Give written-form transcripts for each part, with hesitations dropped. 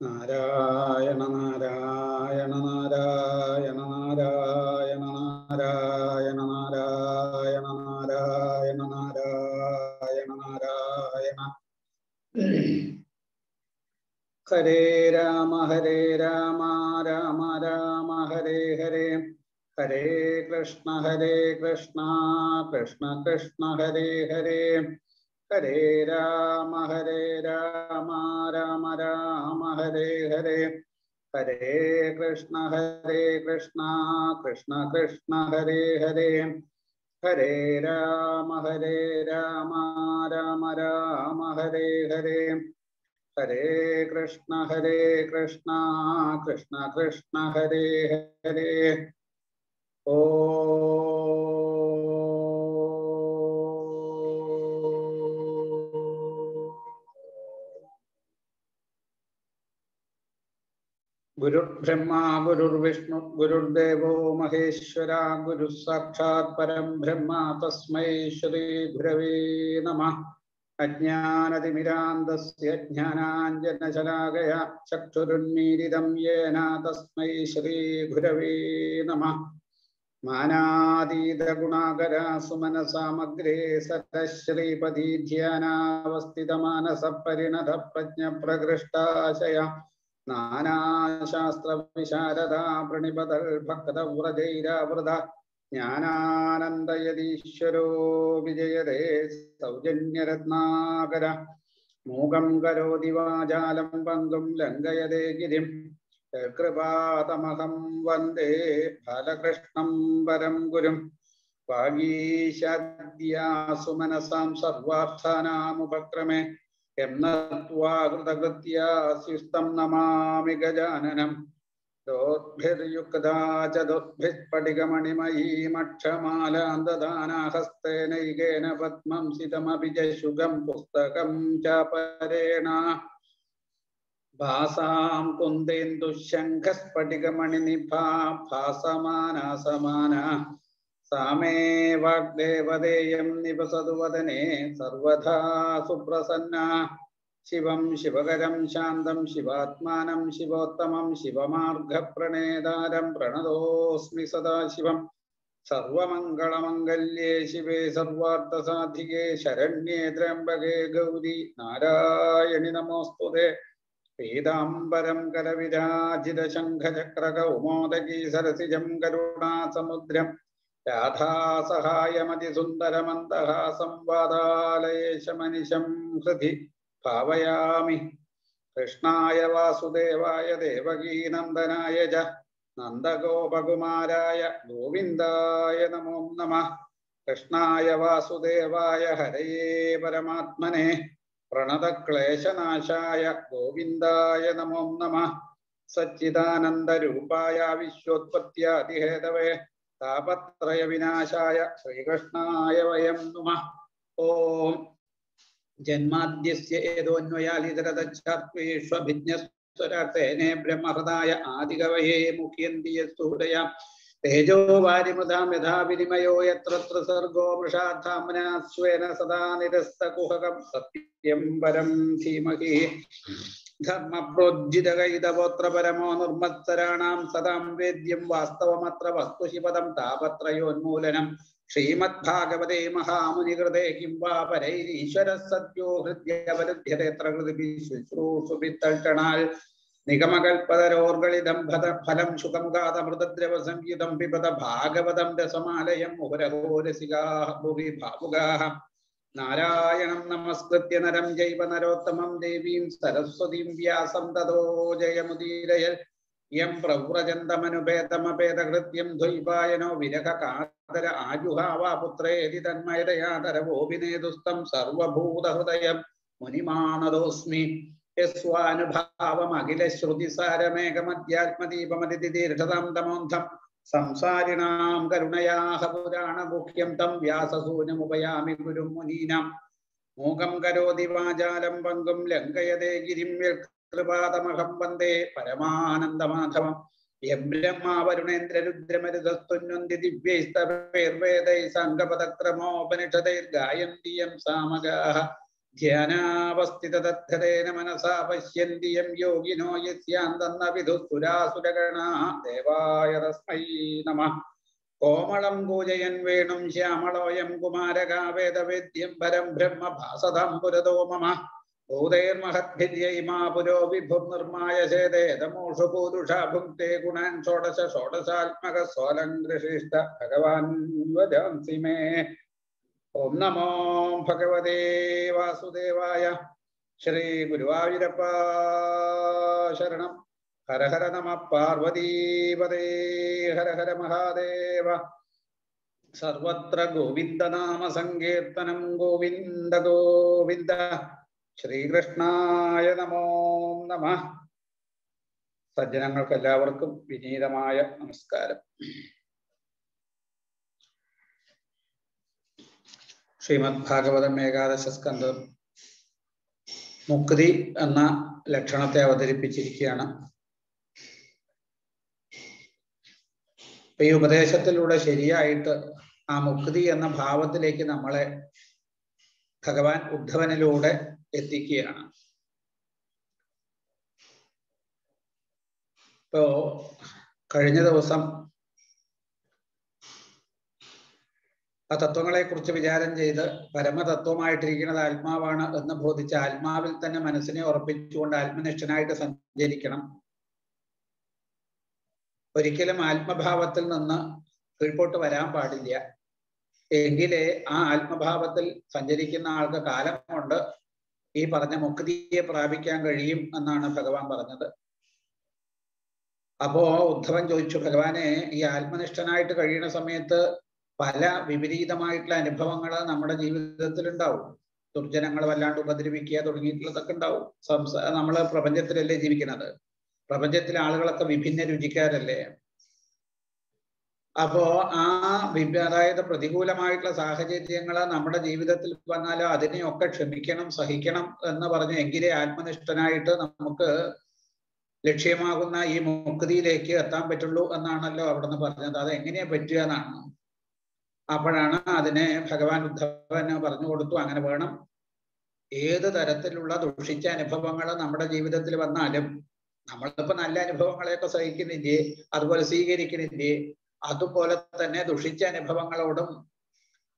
നാരായണ നാരായണ നാരായണ നാരായണ നാരായണ നാരായണ നാരായണ നാരായണ നാരായണ. ഹരേ രാമ രാമ രാമ ഹരേ ഹരേ. ഹരേ കൃഷ്ണ കൃഷ്ണ കൃഷ്ണ ഹരേ ഹരേ. ഹരേ രാമ രാമ രാമ ഹരേ ഹരേ. ഹരേ കൃഷ്ണ കൃഷ്ണ കൃഷ്ണ ഹരേ ഹരേ. ഹരേ രാമ രാമ രാമ ഹരേ ഹരേ. ഹരേ കൃഷ്ണ കൃഷ്ണ ഹരേ ഹരേ. ഓ ഗുരുർബ്രഹ്മാ ഗുരുർവിഷ്ണു ഗുരുർദേവോ മഹേശ്വര. ഗുരു സാക്ഷാത് പരം ബ്രഹ്മ തസ്മൈ ശ്രീ ഗുരവേ നമഃ. അജ്ഞാനതിമിരാന്തസ്യ ജ്ഞാനാഞ്ജനശലാകയാ ചക്ഷുരുന്മീലിതം യേന തസ്മൈ ശ്രീ ഗുരവേ നമഃ. മാനാതീത ഗുണാകര സുമനസാമഗ്രേ സതശ്രീപതി ധ്യാനാവസ്ഥിതമാനസ പരിണത പ്രജ്ഞ പ്രകൃഷ്ടാശയ നാനാശാസ്ത്ര വിശാരദ പ്രണിപതൽ ഭക്തവ്രജൈരാവൃത ജ്ഞാനാനന്ദയതീശ്വരോ വിജയതേ സൗജന്യരത്നാകര. മൂകം കരോതി വാചാലം പങ്കും ലംഘയതേ ഗിരിം കൃപാതമഹം വന്ദേ ബാലകൃഷ്ണം പരം ഗുരും. വാഗീശാദ്യാസുമനസാം സർവാർത്ഥാനാമുപക്രമേ കൃതകൃത്യാസ്യുസ്തം നമാമി ഗജാനനം. ദോർഭിർയുക്താ ചതുർഭിസ്ഫടികമണിമയീമക്ഷമാലാന്തദാനാഹസ്തേനൈകേന പദ്മം സിതമഭിജശുഗം പുസ്തകം ചാപരേണ. ഭാസാം കുന്ദേന്ദുശംഖസ്ഫടികമണിനിഭാ ഭാസമാനാ സമാന. സാമേ വാഗ്ദേവതേയം നിവസതു വദനെ സർവഥാ സുപ്രസന്ന. ശിവം ശിവകരം ശാന്തം ശിവാത്മാനം ശിവോത്തമം ശിവമാർഗപ്രണേതാരം പ്രണതോസ്മി സദാശിവം. സർവമംഗളമംഗല്യേ ശിവേ സർവാർത്ഥസാധികേ ശരണ്യേ ത്രയംബകേ ഗൗരി നാരായണി നമോസ്തുതേ. പീതാംബരം കരവിരാജിത ശംഖചക്രകൗമോദകീ സരസിജം കരുണാസമുദ്രം രാധാസഹായമതിസുന്ദരമന്ദഹാസം വാദാലയേശമനിശം ഹൃദി ഭാവയാമി. കൃഷ്ണായ വാസുദേവായ ദേവകീനന്ദനായ ച നന്ദഗോപകുമാരായ ഗോവിന്ദായ നമോ നമഃ. കൃഷ്ണായ വാസുദേവായ ഹരയേ പരമാത്മനെ പ്രണതക്ലേശനാശായ ഗോവിന്ദായ നമോ നമഃ. സച്ചിദാനന്ദരൂപായ വിശ്വോത്പത്യാദിഹേതവേ താപത്രയ വിനാശായ ശ്രീകൃഷ്ണായ വയം നമഃ. ഓം ജന്മാദ്യസ്യ ഏതോന്വയാലിതരതച്ഛാത്വേഷ്വഭിജ്ഞസ്വരാർത്ഥേനേ ബ്രഹ്മഹൃദായ ആദികവയേ മുഖ്യന്തി യസ്സൂദയ തേജോ വാരിമൃതാം യഥാ വിനിമയോ യത്ര സർഗോ വൃഷാധാമ്നാ സ്വേന സദാ നിരസ്തകുഹകം സത്യം പരം ധീമഹി. ധർമ്മപ്രോജ്ജിതകൈതവോത്ര പരമോ നിർമ്മത്സരാണാം സദാം വേദ്യം വാസ്തവമത്ര വസ്തുശിപദം താപത്രയോന്മൂലനം. ശ്രീമദ്ഭാഗവതേ മഹാമുനികൃതേ കിം വാ പരൈരീശ്വര സത്യോ ഹൃദ്യവരുദ്ധ്യതേത്ര കൃതിഭിശുശ്രൂഷുഭിത്തൽട്ടണാൽ നിഗമകൽപതരോർഗളിതം ഫലം ശുഖമുഖാതമൃതദ്രവ സംയുതം പിബത ഭാഗവതം രസമാലയം മുഹുരഹോ രസികാഃ ഭുവി ഭാവുകാഃ. നാരായണം നമസ്കൃത്യ നരം ജൈവ നരോത്തമം ദേവീം സരസ്വതീം വ്യാസം തതോ ജയമുദീരയൽ. യം പ്രവ്രജന്തമനുപേതമപേതകൃത്യം ദ്വൈപായനോ വിരഹ കാതര ആജുഹാവാ പുത്രേതി തന്മയതയാതരവോഭിനേതുസ്തം സർവഭൂതഹൃദയം മുനിമാനതോസ്മി. യസ്വാനുഭാവമഖിലശ്രുതിസാരമേകമധ്യാത്മദീപമതിദീർഘതാം തമോന്ധം സംസാരിണാം കരുണയാഹ പുരാണഗുഹ്യം തം വ്യാസസൂനുമുപയാമി ഗുരും മുനീനാം. മൂകം കരോതി വാചാലം പങ്കും ലംഘയതേ ഗിരിം കൃപാതമഹം വന്ദേ പരമാനന്ദമാധവം. യം ബ്രഹ്മാ വരുണേന്ദ്രരുദ്രമരുതസ്തുന്വന്തി ദിവ്യൈസ്തവൈർവേദൈ സാംഗപദക്രമോപനിഷദൈർഗായന്തി യം സാമഗാഃ. ധ്യാനാവസ്ഥിതതദ്ധരേന മനസാ പശ്യന്തി യം യോഗിനോ യസ്യാന്തന്ന വിദുസുരാസുരഗണാഃ ദേവായ തസ്മൈ നമഃ. കോമളം പൂജയൻ വേണും ശ്യാമളോയം കുമാരകാ വേദവേദ്യം പരം ബ്രഹ്മ ഭാസതം പുരതോ മമ. ഭൂതൈർമഹദ്ഭിര്യൈമാ പുരോ വിഭുർനിർമായ ചേതേതമോഷു പൂരുഷാ ഭുക്തേ ഗുണാൻ ഷോഡശ ഷോഡശാത്മക സോലങ്കൃഷിഷ്ട ഭഗവാൻ വദംസി മേ. ഓം നമോ ഭഗവതേ വാസുദേവായ. ശ്രീ ഗുരുവായൂരപ്പ ശരണം. ഹര ഹര നമ പാർവതീപതേ. ഹര ഹര മഹാദേവ. സർവത്ര ഗോവിന്ദനാമ സങ്കീർത്തനം. ഗോവിന്ദ ഗോവിന്ദ. ശ്രീകൃഷ്ണായ നമോ നമഃ. സജ്ജനങ്ങൾക്ക് എല്ലാവർക്കും വിനീതമായ നമസ്കാരം. ശ്രീമദ് ഭാഗവതം ഏകാദശ സ്കന്ധം മുക്തി എന്ന ലക്ഷണത്തെ അവതരിപ്പിച്ചിരിക്കുകയാണ്. ഈ ഉപദേശത്തിലൂടെ ശരിയായിട്ട് ആ മുക്തി എന്ന ഭാവത്തിലേക്ക് നമ്മളെ ഭഗവാൻ ഉദ്ധവനിലൂടെ എത്തിക്കുകയാണ്. ഇപ്പോ കഴിഞ്ഞ ദിവസം ആ തത്വങ്ങളെ കുറിച്ച് വിചാരം ചെയ്ത് പരമതത്വമായിട്ടിരിക്കുന്നത് ആത്മാവാണ് എന്ന് ബോധിച്ച ആത്മാവിൽ തന്നെ മനസ്സിനെ ഉറപ്പിച്ചുകൊണ്ട് ആത്മനിഷ്ഠനായിട്ട് സഞ്ചരിക്കണം. ഒരിക്കലും ആത്മഭാവത്തിൽ നിന്ന് കീഴ്പോട്ട് വരാൻ പാടില്ല. എങ്കിലേ ആ ആത്മഭാവത്തിൽ സഞ്ചരിക്കുന്ന ആൾക്ക് കാലം കൊണ്ട് ഈ പറഞ്ഞ മുക്തിയെ പ്രാപിക്കാൻ കഴിയും എന്നാണ് ഭഗവാൻ പറഞ്ഞത്. അപ്പോ ഉദ്ധവൻ ചോദിച്ചു, ഭഗവാനെ, ഈ ആത്മനിഷ്ഠനായിട്ട് കഴിയുന്ന സമയത്ത് പല വിപരീതമായിട്ടുള്ള അനുഭവങ്ങൾ നമ്മുടെ ജീവിതത്തിൽ ഉണ്ടാവും. ദുർജനങ്ങൾ വല്ലാണ്ട് ഉപദ്രവിക്കുക തുടങ്ങിയിട്ടുള്ളതൊക്കെ ഉണ്ടാവും. നമ്മള് പ്രപഞ്ചത്തിലല്ലേ ജീവിക്കുന്നത്. പ്രപഞ്ചത്തിലെ ആളുകളൊക്കെ വിഭിന്ന രുചിക്കാരല്ലേ. അപ്പോ അതായത് പ്രതികൂലമായിട്ടുള്ള സാഹചര്യങ്ങൾ നമ്മുടെ ജീവിതത്തിൽ വന്നാലോ അതിനെയൊക്കെ ക്ഷമിക്കണം, സഹിക്കണം എന്ന് പറഞ്ഞു. എങ്കിലേ ആത്മനിഷ്ഠനായിട്ട് നമുക്ക് ലക്ഷ്യമാകുന്ന ഈ മുക്തിയിലേക്ക് എത്താൻ പറ്റുള്ളൂ എന്നാണല്ലോ അവിടുന്ന് പറഞ്ഞത്. അത് എങ്ങനെയാ പറ്റുക എന്നാണ്. അപ്പോഴാണ് അതിനെ ഭഗവാൻ ഉദ്ധവന് പറഞ്ഞു കൊടുത്തു. അങ്ങനെ വേണം. ഏത് തരത്തിലുള്ള ദുഷിച്ച അനുഭവങ്ങൾ നമ്മുടെ ജീവിതത്തിൽ വന്നാലും നമ്മളിപ്പോ നല്ല അനുഭവങ്ങളെയൊക്കെ സഹിക്കുന്നില്ലേ, അതുപോലെ സ്വീകരിക്കുന്നില്ലേ, അതുപോലെ തന്നെ ദുഷിച്ച അനുഭവങ്ങളോടും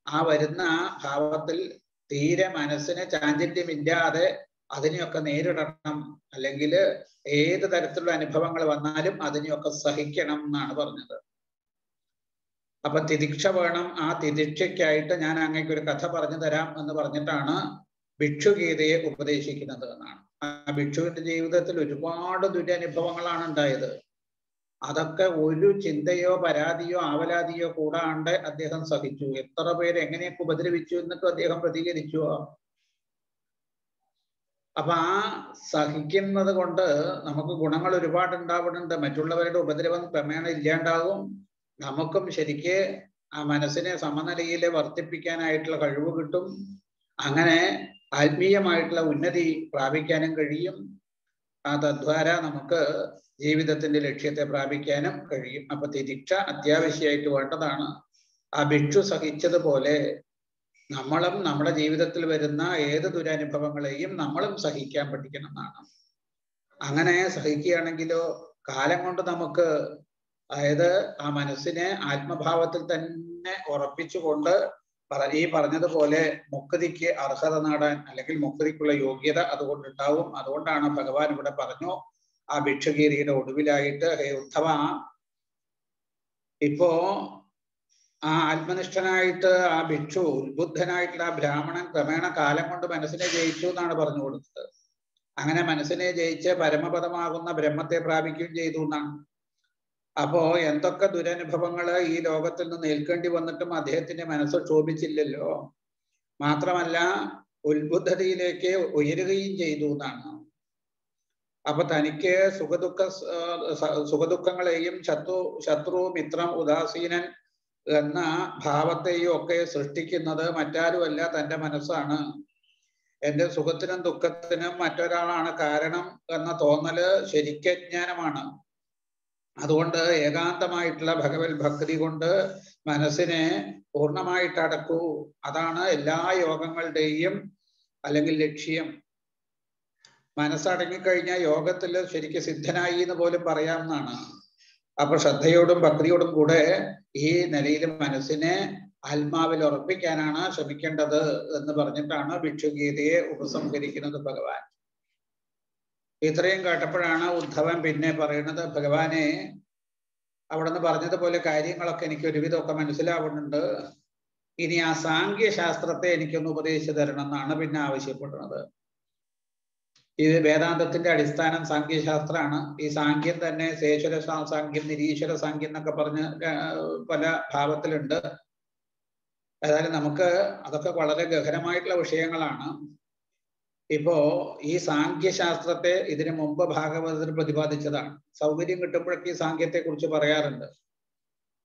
ആ വരുന്ന ഭാവത്തിൽ തീരെ മനസ്സിന് ചാഞ്ചല്യമില്ലാതെ അതിനെയൊക്കെ നേരിടണം. അല്ലെങ്കിൽ ഏത് തരത്തിലുള്ള അനുഭവങ്ങൾ വന്നാലും അതിനെയൊക്കെ സഹിക്കണം എന്നാണ് പറഞ്ഞത്. അപ്പൊ തിദിക്ഷ വേണം. ആ തിദിക്ഷയ്ക്കായിട്ട് ഞാൻ അങ്ങേക്ക് ഒരു കഥ പറഞ്ഞു തരാം എന്ന് പറഞ്ഞിട്ടാണ് ഭിക്ഷുഗീതയെ ഉപദേശിക്കുന്നത് എന്നാണ്. ആ ഭിക്ഷുവിന്റെ ജീവിതത്തിൽ ഒരുപാട് ദുരനുഭവങ്ങളാണ് ഉണ്ടായത്. അതൊക്കെ ഒരു ചിന്തയോ പരാതിയോ ആവലാതിയോ കൂടാണ്ട് അദ്ദേഹം സഹിച്ചു. എത്ര പേര് എങ്ങനെയൊക്കെ ഉപദ്രവിച്ചു എന്നിട്ടും അദ്ദേഹം പ്രതികരിച്ചു. അപ്പൊ ആ സഹിക്കുന്നത് കൊണ്ട് നമുക്ക് ഗുണങ്ങൾ ഒരുപാട് ഉണ്ടാവുന്നുണ്ട്. മറ്റുള്ളവരുടെ ഉപദ്രവം ക്രമേണ ഇല്ലാണ്ടാവും. നമുക്കും ശരിക്ക് ആ മനസ്സിനെ സമനിലയിൽ വർദ്ധിപ്പിക്കാനായിട്ടുള്ള കഴിവ് കിട്ടും. അങ്ങനെ ആത്മീയമായിട്ടുള്ള ഉന്നതി പ്രാപിക്കാനും കഴിയും. തദ്വാര നമുക്ക് ജീവിതത്തിന്റെ ലക്ഷ്യത്തെ പ്രാപിക്കാനും കഴിയും. അപ്പൊ തിദിക്ഷ അത്യാവശ്യമായിട്ട് വേണ്ടതാണ്. ആ ഭിക്ഷു സഹിച്ചതുപോലെ നമ്മളും നമ്മുടെ ജീവിതത്തിൽ വരുന്ന ഏത് ദുരനുഭവങ്ങളെയും നമ്മളും സഹിക്കാൻ പഠിക്കണം എന്നാണ്. അങ്ങനെ സഹിക്കുകയാണെങ്കിലോ കാലം കൊണ്ട് നമുക്ക്, അതായത് ആ മനസ്സിനെ ആത്മഭാവത്തിൽ തന്നെ ഉറപ്പിച്ചുകൊണ്ട് ഈ പറഞ്ഞതുപോലെ മുക്തിക്ക് അർഹത നേടാൻ അല്ലെങ്കിൽ മുക്തിക്കുള്ള യോഗ്യത അതുകൊണ്ടുണ്ടാവും. അതുകൊണ്ടാണ് ഭഗവാൻ ഇവിടെ പറഞ്ഞു ആ ഭിക്ഷുഗീതയുടെ ഒടുവിലായിട്ട്, ഹേ ഉദ്ധവ, ഇപ്പോ ആ ആത്മനിഷ്ഠനായിട്ട് ആ ഭിക്ഷു, ഉത്ബുദ്ധനായിട്ടുള്ള ആ ബ്രാഹ്മണൻ ക്രമേണ കാലം കൊണ്ട് മനസ്സിനെ ജയിച്ചു എന്നാണ് പറഞ്ഞു കൊടുത്തത്. അങ്ങനെ മനസ്സിനെ ജയിച്ച് പരമപദമാകുന്ന ബ്രഹ്മത്തെ പ്രാപിക്കുകയും ചെയ്തു എന്നാണ്. അപ്പോ എന്തൊക്കെ ദുരനുഭവങ്ങൾ ഈ ലോകത്തിൽ നിന്ന് ഏൽക്കേണ്ടി വന്നിട്ടും അദ്ദേഹത്തിന്റെ മനസ്സ് ക്ഷോഭിച്ചില്ലല്ലോ. മാത്രമല്ല ഉത്ബുദ്ധതയിലേക്ക് ഉയരുകയും ചെയ്തു എന്നാണ്. അപ്പൊ തനിക്ക് സുഖദുഃഖങ്ങളെയും ശത്രു മിത്രം ഉദാസീനൻ എന്ന ഭാവത്തെയും ഒക്കെ സൃഷ്ടിക്കുന്നത് മറ്റാരുമല്ല, തൻ്റെ മനസ്സാണ്. എൻ്റെ സുഖത്തിനും ദുഃഖത്തിനും മറ്റൊരാളാണ് കാരണം എന്ന തോന്നല് ശരിക്കജ്ഞാനമാണ്. അതുകൊണ്ട് ഏകാന്തമായിട്ടുള്ള ഭഗവത് ഭക്തി കൊണ്ട് മനസ്സിനെ പൂർണ്ണമായിട്ട് അടക്കൂ. അതാണ് എല്ലാ യോഗങ്ങളുടെയും അല്ലെങ്കിൽ ലക്ഷ്യം. മനസ്സടങ്ങിക്കഴിഞ്ഞാൽ യോഗത്തിൽ ശരിക്കും സിദ്ധനായി എന്ന് പോലും പറയാവുന്നതാണ്. അപ്പൊ ശ്രദ്ധയോടും ഭക്തിയോടും കൂടെ ഈ നിലയിൽ മനസ്സിനെ ആത്മാവിൽ ഉറപ്പിക്കാനാണ് ശ്രമിക്കേണ്ടത് എന്ന് പറഞ്ഞിട്ടാണ് ഭിക്ഷുഗീതയെ ഉപസംഹരിക്കുന്നത് ഭഗവാൻ. ഇത്രയും കേട്ടപ്പോഴാണ് ഉദ്ധവൻ പിന്നെ പറയുന്നത്, ഭഗവാനെ, അവിടെ നിന്ന് പറഞ്ഞതുപോലെ കാര്യങ്ങളൊക്കെ എനിക്ക് ഒരുവിധമൊക്കെ മനസ്സിലാവുന്നുണ്ട്. ഇനി ആ സാംഖ്യശാസ്ത്രത്തെ എനിക്കൊന്ന് ഉപദേശിച്ചു തരണം എന്നാണ് പിന്നെ ആവശ്യപ്പെടുന്നത്. ഇത് വേദാന്തത്തിന്റെ അടിസ്ഥാനം സാംഖ്യശാസ്ത്രമാണ്. ഈ സാംഖ്യം തന്നെ ശേശ്വര സാംഖ്യം, നിരീശ്വര സാംഖ്യം എന്നൊക്കെ പറഞ്ഞ് പല ഭാവത്തിലുണ്ട്. ഏതായാലും നമുക്ക് അതൊക്കെ വളരെ ഗഹനമായിട്ടുള്ള വിഷയങ്ങളാണ്. ഇപ്പോ ഈ സാംഖ്യശാസ്ത്രത്തെ ഇതിനു മുമ്പ് ഭാഗവതത്തിൽ പ്രതിപാദിച്ചതാണ്. സൗകര്യം കിട്ടുമ്പോഴൊക്കെ ഈ സാംഖ്യത്തെ കുറിച്ച് പറയാറുണ്ട്.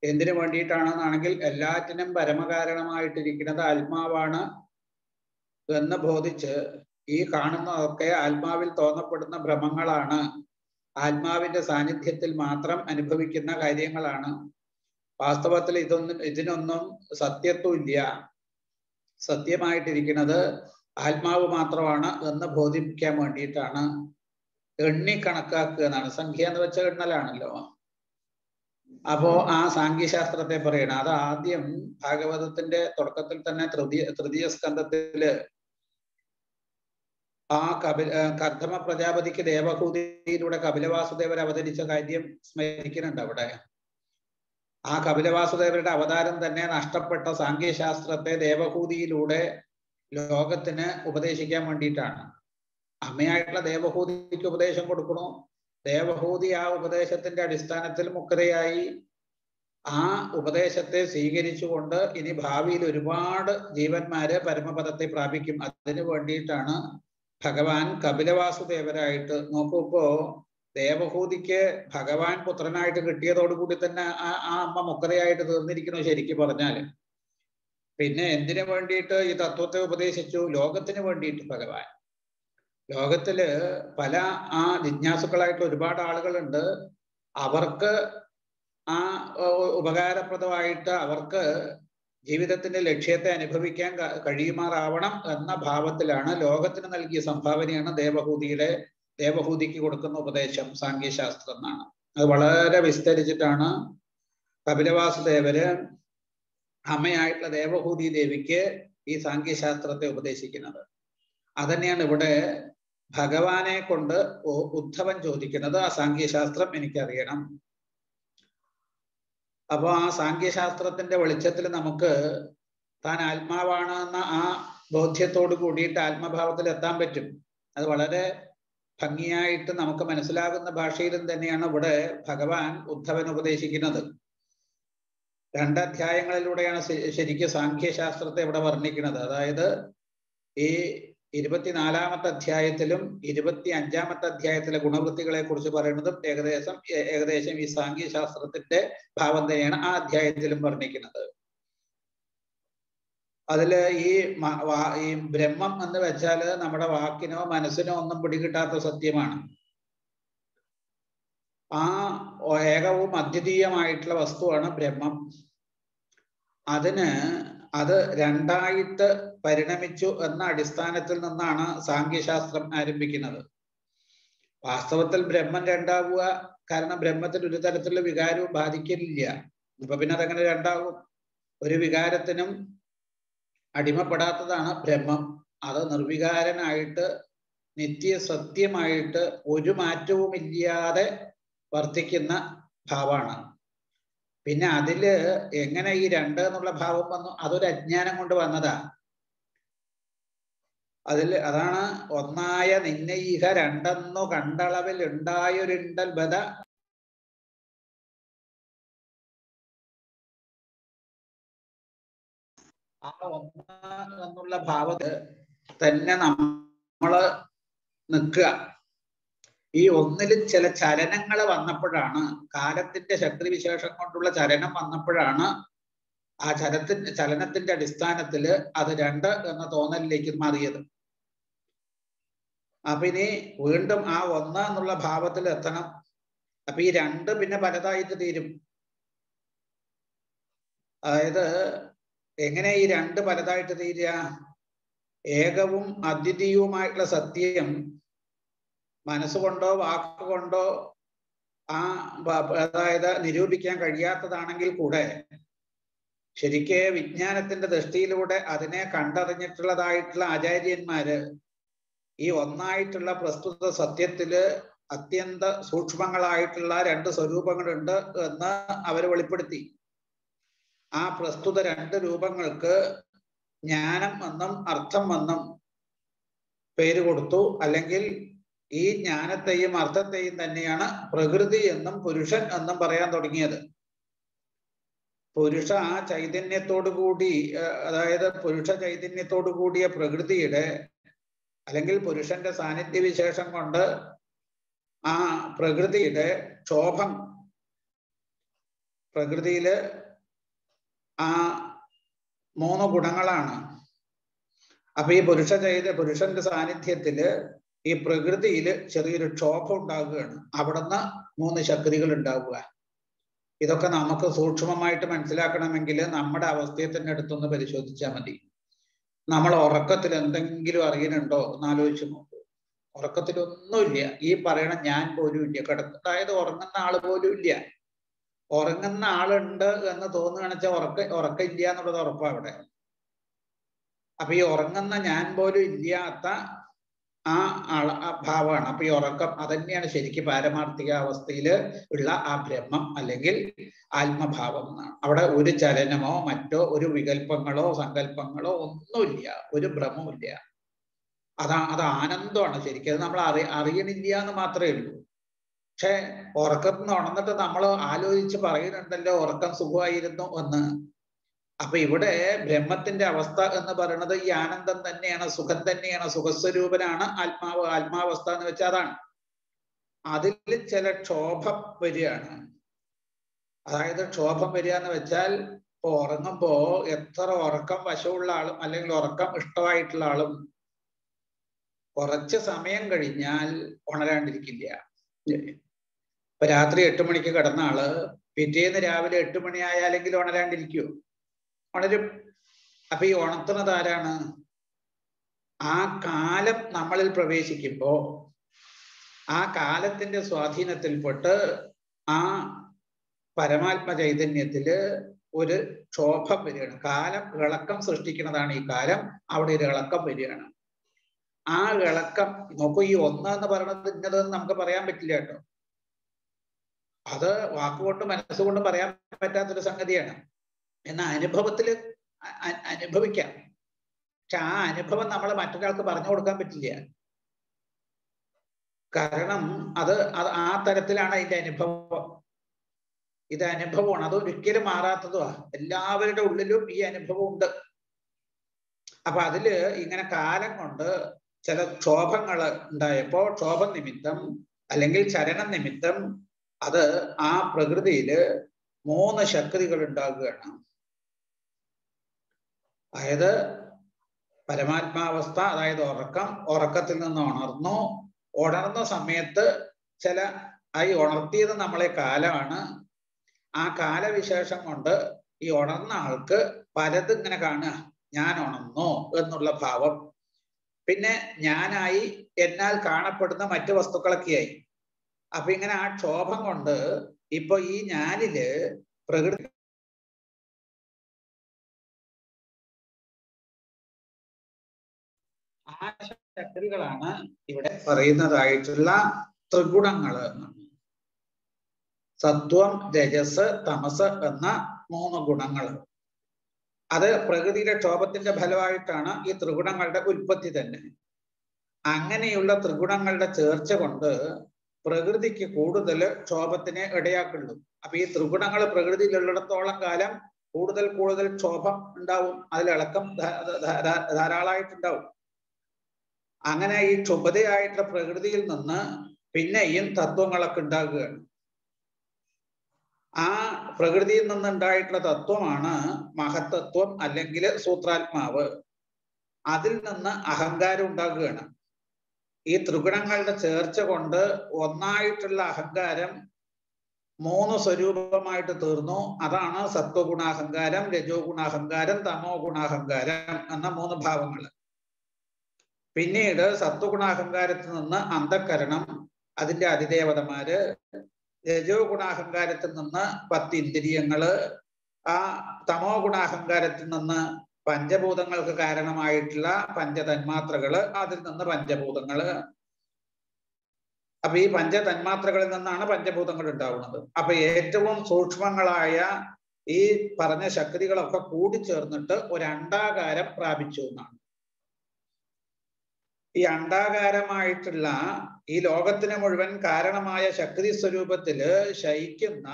എന്തിനു വേണ്ടിയിട്ടാണെന്നാണെങ്കിൽ എല്ലാറ്റിനും പരമകാരണമായിട്ടിരിക്കുന്നത് ആത്മാവാണ് എന്ന് ബോധിച്ച് ഈ കാണുന്നതൊക്കെ ആത്മാവിൽ തോന്നപ്പെടുന്ന ഭ്രമങ്ങളാണ്, ആത്മാവിന്റെ സാന്നിധ്യത്തിൽ മാത്രം അനുഭവിക്കുന്ന കാര്യങ്ങളാണ്. വാസ്തവത്തിൽ ഇതിനൊന്നും സത്യത്വമില്ല. സത്യമായിട്ടിരിക്കുന്നത് ആത്മാവ് മാത്രമാണ് എന്ന് ബോധിപ്പിക്കാൻ വേണ്ടിയിട്ടാണ് എണ്ണി കണക്കാക്കുക എന്നാണ്. സംഖ്യ എന്ന് വെച്ച എണ്ണലാണല്ലോ. അപ്പോ ആ സാംഖ്യശാസ്ത്രത്തെ പറയണം. അത് ആദ്യം ഭാഗവതത്തിന്റെ തുടക്കത്തിൽ തന്നെ തൃതീയ സ്കന്ധത്തില് ആ കർദമ പ്രജാപതിക്ക് ദേവഹൂതിയിലൂടെ കപിലവാസുദേവർ അവതരിച്ച കാര്യം സ്മരിക്കുന്നുണ്ട്. അവിടെ ആ കപിലവാസുദേവരുടെ അവതാരം തന്നെ നഷ്ടപ്പെട്ട സാംഖ്യശാസ്ത്രത്തെ ദേവഹൂതിയിലൂടെ ലോകത്തിന് ഉപദേശിക്കാൻ വേണ്ടിയിട്ടാണ്. അമ്മയായിട്ടുള്ള ദേവഹൂതിക്ക് ഉപദേശം കൊടുക്കണു. ദേവഹൂതി ആ ഉപദേശത്തിന്റെ അടിസ്ഥാനത്തിൽ മുക്തയായി. ആ ഉപദേശത്തെ സ്വീകരിച്ചുകൊണ്ട് ഇനി ഭാവിയിൽ ഒരുപാട് ജീവന്മാര് പരമപദത്തെ പ്രാപിക്കും. അതിനു വേണ്ടിയിട്ടാണ് ഭഗവാൻ കപിലവാസുദേവരായിട്ട്. നോക്കൂ, ഇപ്പോ ദേവഹൂതിക്ക് ഭഗവാൻ പുത്രനായിട്ട് കിട്ടിയതോടുകൂടി തന്നെ ആ അമ്മ മുക്തയായിട്ട് തീർന്നിരിക്കുന്നു ശരിക്കും പറഞ്ഞാല്. പിന്നെ എന്തിനു വേണ്ടിയിട്ട് ഈ തത്വത്തെ ഉപദേശിച്ചു? ലോകത്തിന് വേണ്ടിയിട്ട്. ഭഗവാൻ ലോകത്തില് പല ജിജ്ഞാസുക്കളായിട്ട് ഒരുപാട് ആളുകളുണ്ട്. അവർക്ക് ആ ഉപകാരപ്രദമായിട്ട് അവർക്ക് ജീവിതത്തിന്റെ ലക്ഷ്യത്തെ അനുഭവിക്കാൻ കഴിയുമാറാവണം എന്ന ഭാവത്തിലാണ് ലോകത്തിന് നൽകിയ സംഭാവനയാണ് ദേവഹൂതിക്ക് കൊടുക്കുന്ന ഉപദേശം സാംഖ്യശാസ്ത്രം എന്നാണ്. അത് വളരെ വിസ്തരിച്ചിട്ടാണ് കപിലവാസുദേവര് അമ്മയായിട്ടുള്ള ദേവഹൂതി ദേവിക്ക് ഈ സാംഖ്യശാസ്ത്രത്തെ ഉപദേശിക്കുന്നത്. അതന്നെയാണ് ഇവിടെ ഭഗവാനെ കൊണ്ട് ഉദ്ധവൻ ചോദിക്കുന്നത്. ആ സാംഖ്യശാസ്ത്രം എനിക്കറിയണം. അപ്പൊ ആ സാംഖ്യശാസ്ത്രത്തിന്റെ വെളിച്ചത്തിൽ നമുക്ക് താൻ ആത്മാവാണ് എന്ന ആ ബോധ്യത്തോട് കൂടിയിട്ട് ആത്മഭാവത്തിൽ എത്താൻ പറ്റും. അത് വളരെ ഭംഗിയായിട്ട് നമുക്ക് മനസ്സിലാകുന്ന ഭാഷയിലും തന്നെയാണ് ഇവിടെ ഭഗവാൻ ഉദ്ധവൻ ഉപദേശിക്കുന്നത്. 2 അധ്യായങ്ങളിലൂടെയാണ് ശരിക്കും സാംഖ്യശാസ്ത്രത്തെ ഇവിടെ വർണ്ണിക്കുന്നത്. അതായത് ഈ 24-ാമത്തെ അധ്യായത്തിലും 25-ാമത്തെ അധ്യായത്തിലെ ഗുണവൃത്തികളെ കുറിച്ച് പറയുന്നതും ഏകദേശം ഈ സാംഖ്യശാസ്ത്രത്തിന്റെ ഭാവം തന്നെയാണ് ആ അധ്യായത്തിലും വർണ്ണിക്കുന്നത്. അതില് ഈ ബ്രഹ്മം എന്ന് വെച്ചാല് നമ്മുടെ വാക്കിനോ മനസ്സിനോ ഒന്നും പിടികിട്ടാത്ത സത്യമാണ്. ആ ഏകവും അദ്വിതീയമായിട്ടുള്ള വസ്തുവാണ് ബ്രഹ്മം. അത് 2ആയിട്ട് പരിണമിച്ചു എന്ന അടിസ്ഥാനത്തിൽ നിന്നാണ് സാംഖ്യശാസ്ത്രം ആരംഭിക്കുന്നത്. വാസ്തവത്തിൽ ബ്രഹ്മം 2ആവുക, കാരണം ബ്രഹ്മത്തിൽ ഒരു തരത്തിലുള്ള വികാരവും ബാധിക്കലില്ല. ഇപ്പൊ പിന്നെ അതെങ്ങനെ 2ആവും? ഒരു വികാരത്തിനും അടിമപ്പെടാത്തതാണ് ബ്രഹ്മം. അത് നിർവികാരനായിട്ട് നിത്യസത്യമായിട്ട് ഒരു മാറ്റവും ഇല്ലാതെ വർത്തിക്കുന്ന ഭാവമാണ്. പിന്നെ അതില് എങ്ങനെ ഈ 2 എന്നുള്ള ഭാവം വന്നു? അതൊരു അജ്ഞാനം കൊണ്ട് വന്നതാ. അതാണ് ഒന്നായ നിന്നെ ഈഹ രണ്ടെന്നു കണ്ടളവിൽ ഉണ്ടായൊരിണ്ടൽ ബധ. ആ ഒന്ന് എന്നുള്ള ഭാവത്ത് തന്നെ നമ്മള് നിൽക്കുക. ഈ ഒന്നിൽ ചില ചലനങ്ങൾ വന്നപ്പോഴാണ്, കാലത്തിന്റെ ശക്തിവിശേഷം കൊണ്ടുള്ള ചലനം വന്നപ്പോഴാണ് ആ ചലനത്തിന്റെ അടിസ്ഥാനത്തില് അത് 2 എന്ന തോന്നലിലേക്ക് മാറിയത്. അപ്പൊ ഇനി വീണ്ടും ആ 1 എന്നുള്ള ഭാവത്തിൽ എത്തണം. അപ്പൊ ഈ 2 പിന്നെ പലതായിട്ട് തീരും. അതായത് എങ്ങനെ ഈ 2 പലതായിട്ട് തീരുക? ഏകവും അദ്വിതീയവുമായിട്ടുള്ള സത്യം മനസ്സുകൊണ്ടോ വാക്കുകൊണ്ടോ അതായത് നിരൂപിക്കാൻ കഴിയാത്തതാണെങ്കിൽ കൂടെ ശരിക്ക് വിജ്ഞാനത്തിന്റെ ദൃഷ്ടിയിലൂടെ അതിനെ കണ്ടറിഞ്ഞിട്ടുള്ളതായിട്ടുള്ള ആചാര്യന്മാര് ഈ ഒന്നായിട്ടുള്ള പ്രസ്തുത സത്യത്തില് അത്യന്ത സൂക്ഷ്മങ്ങളായിട്ടുള്ള രണ്ട് സ്വരൂപങ്ങളുണ്ട് എന്ന് അവർ വെളിപ്പെടുത്തി. ആ പ്രസ്തുത രണ്ട് രൂപങ്ങൾക്ക് ജ്ഞാനം എന്നും അർത്ഥം എന്നും പേര് കൊടുത്തു. അല്ലെങ്കിൽ ഈ ജ്ഞാനത്തെയും അർത്ഥത്തെയും തന്നെയാണ് പ്രകൃതി എന്നും പുരുഷൻ എന്നും പറയാൻ തുടങ്ങിയത്. പുരുഷ ചൈതന്യത്തോടു കൂടി, അതായത് പുരുഷ ചൈതന്യത്തോടു കൂടിയ പ്രകൃതിയുടെ അല്ലെങ്കിൽ പുരുഷന്റെ സാന്നിധ്യ വിശേഷം കൊണ്ട് ആ പ്രകൃതിയുടെ ക്ഷോഭം, പ്രകൃതിയില് ആ 3 ഗുണങ്ങളാണ്. അപ്പൊ ഈ പുരുഷന്റെ സാന്നിധ്യത്തില് ഈ പ്രകൃതിയില് ചെറിയൊരു ക്ഷോഭം ഉണ്ടാവുകയാണ്. അവിടുന്ന് 3 ശക്തികൾ ഉണ്ടാവുക. ഇതൊക്കെ നമുക്ക് സൂക്ഷ്മമായിട്ട് മനസ്സിലാക്കണമെങ്കിൽ നമ്മുടെ അവസ്ഥയെ തന്നെ എടുത്തൊന്ന് പരിശോധിച്ചാൽ മതി. നമ്മൾ ഉറക്കത്തിൽ എന്തെങ്കിലും അറിയുന്നുണ്ടോ എന്നാലോചിച്ച് നോക്കൂ. ഉറക്കത്തിലൊന്നുമില്ല. ഈ പറയണ ഞാൻ പോലും ഇല്ല. അതായത് ഉറങ്ങുന്ന ആള് പോലും ഇല്ല. ഉറങ്ങുന്ന ആളുണ്ട് എന്ന് തോന്നുകയാണെന്ന് വെച്ചാൽ ഉറക്കം ഇല്ല എന്നുള്ളത് ഉറപ്പാണ് അവിടെ. അപ്പൊ ഈ ഉറങ്ങുന്ന ഞാൻ പോലും ഇല്ലാത്ത ആ ഭാവമാണ്. അപ്പൊ ഈ ഉറക്കം അതന്നെയാണ് ശരിക്കും പാരമാർത്ഥിക അവസ്ഥയില് ഉള്ള ആ ബ്രഹ്മം അല്ലെങ്കിൽ ആത്മഭാവം എന്നാണ്. അവിടെ ഒരു ചലനമോ മറ്റോ ഒരു വികല്പങ്ങളോ സങ്കല്പങ്ങളോ ഒന്നുമില്ല, ഒരു ഭ്രമവുമില്ല. അത് ആനന്ദമാണ് ശരിക്കും. അത് നമ്മൾ അറിയണില്ല എന്ന് മാത്രമേ ഉള്ളൂ. പക്ഷെ ഉറക്കത്തിൽ നിന്ന് ഉണർന്നിട്ട് നമ്മൾ ആലോചിച്ച് പറയുന്നുണ്ടല്ലോ ഉറക്കം സുഖമായിരുന്നു എന്ന്. അപ്പൊ ഇവിടെ ബ്രഹ്മത്തിന്റെ അവസ്ഥ എന്ന് പറയുന്നത് ഈ ആനന്ദം തന്നെയാണ്, സുഖം തന്നെയാണ്, സുഖസ്വരൂപനാണ് ആത്മാവ്. ആത്മാവസ്ഥ എന്ന് വെച്ചാൽ അതാണ്. അതിൽ ചില ക്ഷോഭം വരികയാണ്. അതായത് ക്ഷോഭം വരിക എന്ന് വെച്ചാൽ ഇപ്പൊ ഉറങ്ങുമ്പോ എത്ര ഉറക്കം വശമുള്ള ആളും അല്ലെങ്കിൽ ഉറക്കം ഇഷ്ടമായിട്ടുള്ള ആളും കുറച്ച് സമയം കഴിഞ്ഞാൽ ഉണരാണ്ടിരിക്കില്ല. ഇപ്പൊ രാത്രി 8 മണിക്ക് കിടന്ന ആള് പിറ്റേന്ന് രാവിലെ 8 മണിയായാലെങ്കിലും ഉണരാണ്ടിരിക്കൂ? ഉണരും. അപ്പൊ ഈ ഉണർത്തുന്നത് ആരാണ്? ആ കാലം നമ്മളിൽ പ്രവേശിക്കുമ്പോ ആ കാലത്തിന്റെ സ്വാധീനത്തിൽപ്പെട്ട് ആ പരമാത്മ ചൈതന്യത്തില് ഒരു ക്ഷോഭം വരികയാണ്. കാലം ഇളക്കം സൃഷ്ടിക്കുന്നതാണ് ഈ കാലം. അവിടെ ഒരു ഇളക്കം വരികയാണ്. ആ ഇളക്കം നോക്കൂ, ഈ ഒന്ന് എന്ന് പറയുന്നത് ഇന്നതെന്ന് നമുക്ക് പറയാൻ പറ്റില്ല കേട്ടോ. അത് വാക്കുകൊണ്ട് മനസ്സുകൊണ്ട് പറയാൻ പറ്റാത്തൊരു സംഗതിയാണ്. എന്നാൽ അനുഭവത്തില് അനുഭവിക്കാം. പക്ഷെ ആ അനുഭവം നമ്മൾ മറ്റൊരാൾക്ക് പറഞ്ഞു കൊടുക്കാൻ പറ്റില്ല. കാരണം അത് ആ തരത്തിലാണ് അതിന്റെ അനുഭവം. ഇത് അനുഭവമാണ്, അത് ഒരിക്കലും മാറാത്തതുമാണ്. എല്ലാവരുടെ ഉള്ളിലും ഈ അനുഭവം ഉണ്ട്. അപ്പൊ അതില് ഇങ്ങനെ കാലം കൊണ്ട് ചില ക്ഷോഭങ്ങൾ ഉണ്ടായപ്പോ ക്ഷോഭം നിമിത്തം അല്ലെങ്കിൽ ചലനം നിമിത്തം അത് ആ പ്രകൃതിയില് 3 ശക്തികൾ ഉണ്ടാകുകയാണ്. അതായത് പരമാത്മാവസ്ഥ, അതായത് ഉറക്കത്തിൽ നിന്ന് ഉണർന്ന സമയത്ത് ഈ ഉണർത്തിയത് നമ്മളെ കാലമാണ്. ആ കാലവിശേഷം കൊണ്ട് ഈ ഉണർന്ന ആൾക്ക് പലതും ഇങ്ങനെ കാണുക. ഞാൻ ഉണർന്നു എന്നുള്ള ഭാവം. പിന്നെ ഞാനായി എന്നാൽ കാണപ്പെടുന്ന മറ്റു വസ്തുക്കളൊക്കെയായി. അപ്പൊ ഇങ്ങനെ ആ ക്ഷോഭം കൊണ്ട് ഇപ്പൊ ഈ ഞാനില് പ്രകൃതി ആ ശക്തികളാണ് ഇവിടെ പറയുന്നതായിട്ടുള്ള ത്രിഗുണങ്ങള്. സത്വം, രജസ്, തമസ് എന്ന 3 ഗുണങ്ങൾ. അത് പ്രകൃതിയുടെ ക്ഷോഭത്തിന്റെ ഫലമായിട്ടാണ് ഈ ത്രിഗുണങ്ങളുടെ ഉൽപ്പത്തി തന്നെ. അങ്ങനെയുള്ള ത്രിഗുണങ്ങളുടെ ചേർച്ച കൊണ്ട് പ്രകൃതിക്ക് കൂടുതൽ ക്ഷോഭത്തിനെ ഇടയാക്കുള്ളൂ. അപ്പൊ ഈ ത്രിഗുണങ്ങൾ പ്രകൃതിയിലുള്ളിടത്തോളം കാലം കൂടുതൽ ക്ഷോഭം ഉണ്ടാവും. അതിലിളക്കം ധാരാളമായിട്ടുണ്ടാവും. അങ്ങനെ ഈ ക്ഷുഭതയായിട്ടുള്ള പ്രകൃതിയിൽ നിന്ന് പിന്നെയും തത്വങ്ങളൊക്കെ ഉണ്ടാകുകയാണ്. ആ പ്രകൃതിയിൽ നിന്നുണ്ടായിട്ടുള്ള തത്വമാണ് മഹത്തത്വം അല്ലെങ്കിൽ സൂത്രാത്മാവ്. അതിൽ നിന്ന് അഹങ്കാരം ഉണ്ടാകുകയാണ്. ഈ ത്രിഗുണങ്ങളുടെ ചേർച്ച കൊണ്ട് ഒന്നായിട്ടുള്ള അഹങ്കാരം 3 സ്വരൂപമായിട്ട് തീർന്നു. അതാണ് സത്വഗുണാഹങ്കാരം, രജോ ഗുണാഹങ്കാരം, തമോ ഗുണാഹങ്കാരം എന്ന 3 ഭാവങ്ങൾ. പിന്നീട് സത്വഗുണാഹങ്കാരത്തിൽ നിന്ന് അന്ധക്കരണം, അതിന്റെ അതിദേവതമാര്, രജോ ഗുണാഹങ്കാരത്തിൽ നിന്ന് 10 ഇന്ദ്രിയങ്ങള്, ആ തമോ ഗുണാഹങ്കാരത്തിൽ നിന്ന് പഞ്ചഭൂതങ്ങൾക്ക് കാരണമായിട്ടുള്ള പഞ്ചതന്മാത്രകള്, അതിൽ നിന്ന് പഞ്ചഭൂതങ്ങള്. അപ്പൊ ഈ പഞ്ചതന്മാത്രകളിൽ നിന്നാണ് പഞ്ചഭൂതങ്ങൾ ഉണ്ടാവുന്നത്. അപ്പൊ ഏറ്റവും സൂക്ഷ്മങ്ങളായ ഈ പറഞ്ഞ ശക്തികളൊക്കെ കൂടിച്ചേർന്നിട്ട് ഒരു അണ്ഡാകാരം പ്രാപിച്ചു എന്നാണ്. ഈ അണ്ഡാകാരമായിട്ടുള്ള ഈ ലോകത്തിന് മുഴുവൻ കാരണമായ ശക്തി സ്വരൂപത്തില് ശയിക്കുന്ന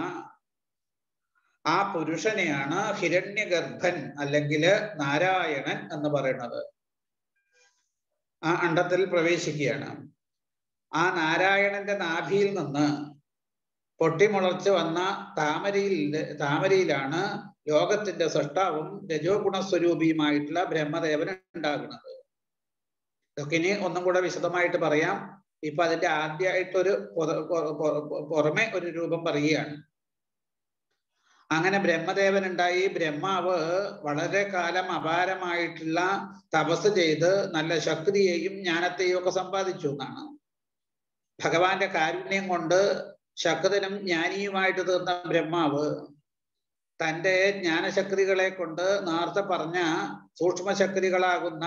ആ പുരുഷനെയാണ് ഹിരണ്യഗർഭൻ അല്ലെങ്കിൽ നാരായണൻ എന്ന് പറയുന്നത്. ആ അണ്ഡത്തിൽ പ്രവേശിക്കുകയാണ്. ആ നാരായണന്റെ നാഭിയിൽ നിന്ന് പൊട്ടിമുളച്ച് വന്ന താമരയിലാണ് ലോകത്തിന്റെ സൃഷ്ടാവും രജോ ഗുണസ്വരൂപിയുമായിട്ടുള്ള ബ്രഹ്മദേവൻ ഉണ്ടാകുന്നത്. ഇതൊക്കെ ഇനി ഒന്നും കൂടെ വിശദമായിട്ട് പറയാം. ഇപ്പൊ അതിന്റെ ആദ്യമായിട്ടൊരു പുറമെ ഒരു രൂപം പറയുകയാണ്. അങ്ങനെ ബ്രഹ്മദേവൻ ഉണ്ടായി. ബ്രഹ്മാവ് വളരെ കാലം അപാരമായിട്ടുള്ള തപസ് ചെയ്ത് നല്ല ശക്തിയെയും ജ്ഞാനത്തെയും ഒക്കെ സമ്പാദിച്ചു എന്നാണ്. ഭഗവാന്റെ കാരുണ്യം കൊണ്ട് ശക്തനും ജ്ഞാനിയുമായിട്ട് തീർന്ന ബ്രഹ്മാവ് തൻ്റെ ജ്ഞാനശക്തികളെ കൊണ്ട് നേരത്തെ പറഞ്ഞ സൂക്ഷ്മശക്തികളാകുന്ന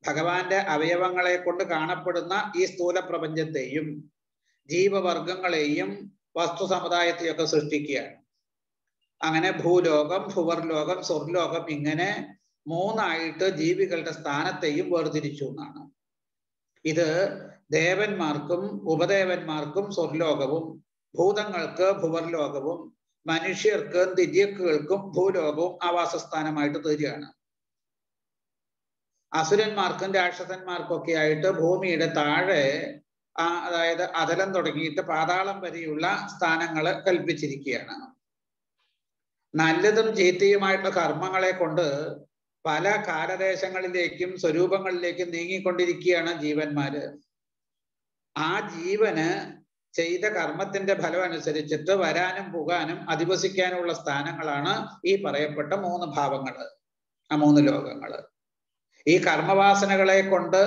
ഭഗവാന്റെ അവയവങ്ങളെ കൊണ്ട് കാണപ്പെടുന്ന ഈ സ്ഥൂല പ്രപഞ്ചത്തെയും ജീവവർഗങ്ങളെയും വസ്തു സമുദായത്തെയൊക്കെ സൃഷ്ടിക്കുകയാണ്. അങ്ങനെ ഭൂലോകം, ഭുവർലോകം, സ്വർലോകം, ഇങ്ങനെ 3ആയിട്ട് ജീവികളുടെ സ്ഥാനത്തെയും വേർതിരിച്ചു എന്നാണ്. ഇത് ദേവന്മാർക്കും ഉപദേവന്മാർക്കും സ്വർലോകവും, ഭൂതങ്ങൾക്ക് ഭുവർലോകവും, മനുഷ്യർക്കും ദിര്യക്കുകൾക്കും ഭൂലോകവും ആവാസസ്ഥാനമായിട്ട് തീരുകയാണ്. അസുരന്മാർക്കും രാക്ഷസന്മാർക്കും ഒക്കെ ആയിട്ട് ഭൂമിയുടെ താഴെ അതായത് അതലം തുടങ്ങിയിട്ട് പാതാളം വരെയുള്ള സ്ഥാനങ്ങൾ കൽപ്പിച്ചിരിക്കുകയാണ്. നല്ലതും ചീത്തയുമായിട്ടുള്ള കർമ്മങ്ങളെ കൊണ്ട് പല കാലദേശങ്ങളിലേക്കും സ്വരൂപങ്ങളിലേക്കും നീങ്ങിക്കൊണ്ടിരിക്കുകയാണ് ജീവന്മാര്. ആ ജീവന് ചെയ്ത കർമ്മത്തിന്റെ ഫലം അനുസരിച്ചിട്ട് വരാനും പോകാനും അധിവസിക്കാനുമുള്ള സ്ഥാനങ്ങളാണ് ഈ പറയപ്പെട്ട 3 ഭാവങ്ങള്, ആ 3 ലോകങ്ങള്. ഈ കർമ്മവാസനകളെ കൊണ്ട്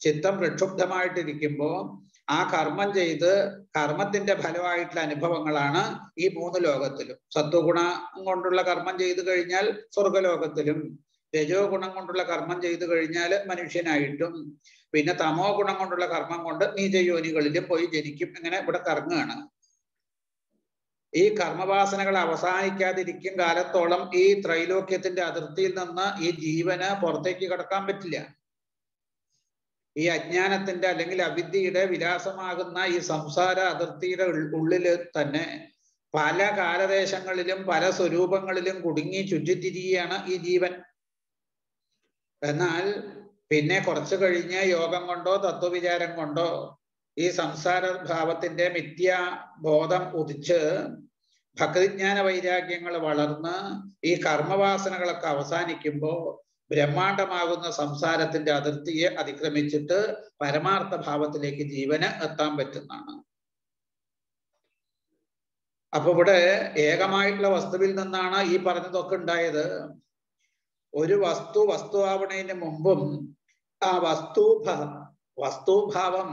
ചിത്തം പ്രക്ഷുബ്ധമായിട്ടിരിക്കുമ്പോൾ ആ കർമ്മം ചെയ്ത് കർമ്മത്തിന്റെ ഫലമായിട്ടുള്ള അനുഭവങ്ങളാണ് ഈ 3 ലോകത്തിലും. സത്വഗുണം കൊണ്ടുള്ള കർമ്മം ചെയ്തു കഴിഞ്ഞാൽ സ്വർഗലോകത്തിലും, രജോ ഗുണം കൊണ്ടുള്ള കർമ്മം ചെയ്തു കഴിഞ്ഞാൽ മനുഷ്യനായിട്ടും, പിന്നെ തമോ ഗുണം കൊണ്ടുള്ള കർമ്മം കൊണ്ട് നീചയോനികളിലും പോയി ജനിക്കും. ഇങ്ങനെ ഇവിടെ കറങ്ങുകയാണ്. ഈ കർമ്മവാസനകൾ അവസാനിക്കാതിരിക്കും കാലത്തോളം ഈ ത്രൈലോക്യത്തിന്റെ അതിർത്തിയിൽ നിന്ന് ഈ ജീവന് പുറത്തേക്ക് കടക്കാൻ പറ്റില്ല. ഈ അജ്ഞാനത്തിന്റെ അല്ലെങ്കിൽ അവിദ്യയുടെ വിലാസമാകുന്ന ഈ സംസാര അതിർത്തിയുടെ ഉള്ളില് തന്നെ പല കാലദേശങ്ങളിലും പല സ്വരൂപങ്ങളിലും കുടുങ്ങി ചുറ്റിത്തിരിയാണ് ഈ ജീവൻ. എന്നാൽ പിന്നെ കുറച്ചു കഴിഞ്ഞ് യോഗം കൊണ്ടോ തത്വവിചാരം കൊണ്ടോ ഈ സംസാര ഭാവത്തിന്റെ മിഥ്യാബോധം ഉദിച്ച് ഭക്തിജ്ഞാന വൈരാഗ്യങ്ങൾ വളർന്ന് ഈ കർമ്മവാസനകളൊക്കെ അവസാനിക്കുമ്പോൾ ബ്രഹ്മാണ്ടമാകുന്ന സംസാരത്തിന്റെ അതിർത്തിയെ അതിക്രമിച്ചിട്ട് പരമാർത്ഥ ഭാവത്തിലേക്ക് ജീവന് എത്താൻ പറ്റുന്നതാണ്. അപ്പൊ ഇവിടെ ഏകമായിട്ടുള്ള വസ്തുവിൽ നിന്നാണ് ഈ പറഞ്ഞതൊക്കെ ഉണ്ടായത്. ഒരു വസ്തുവാവണതിന് മുമ്പും ആ വസ്തുഭാവം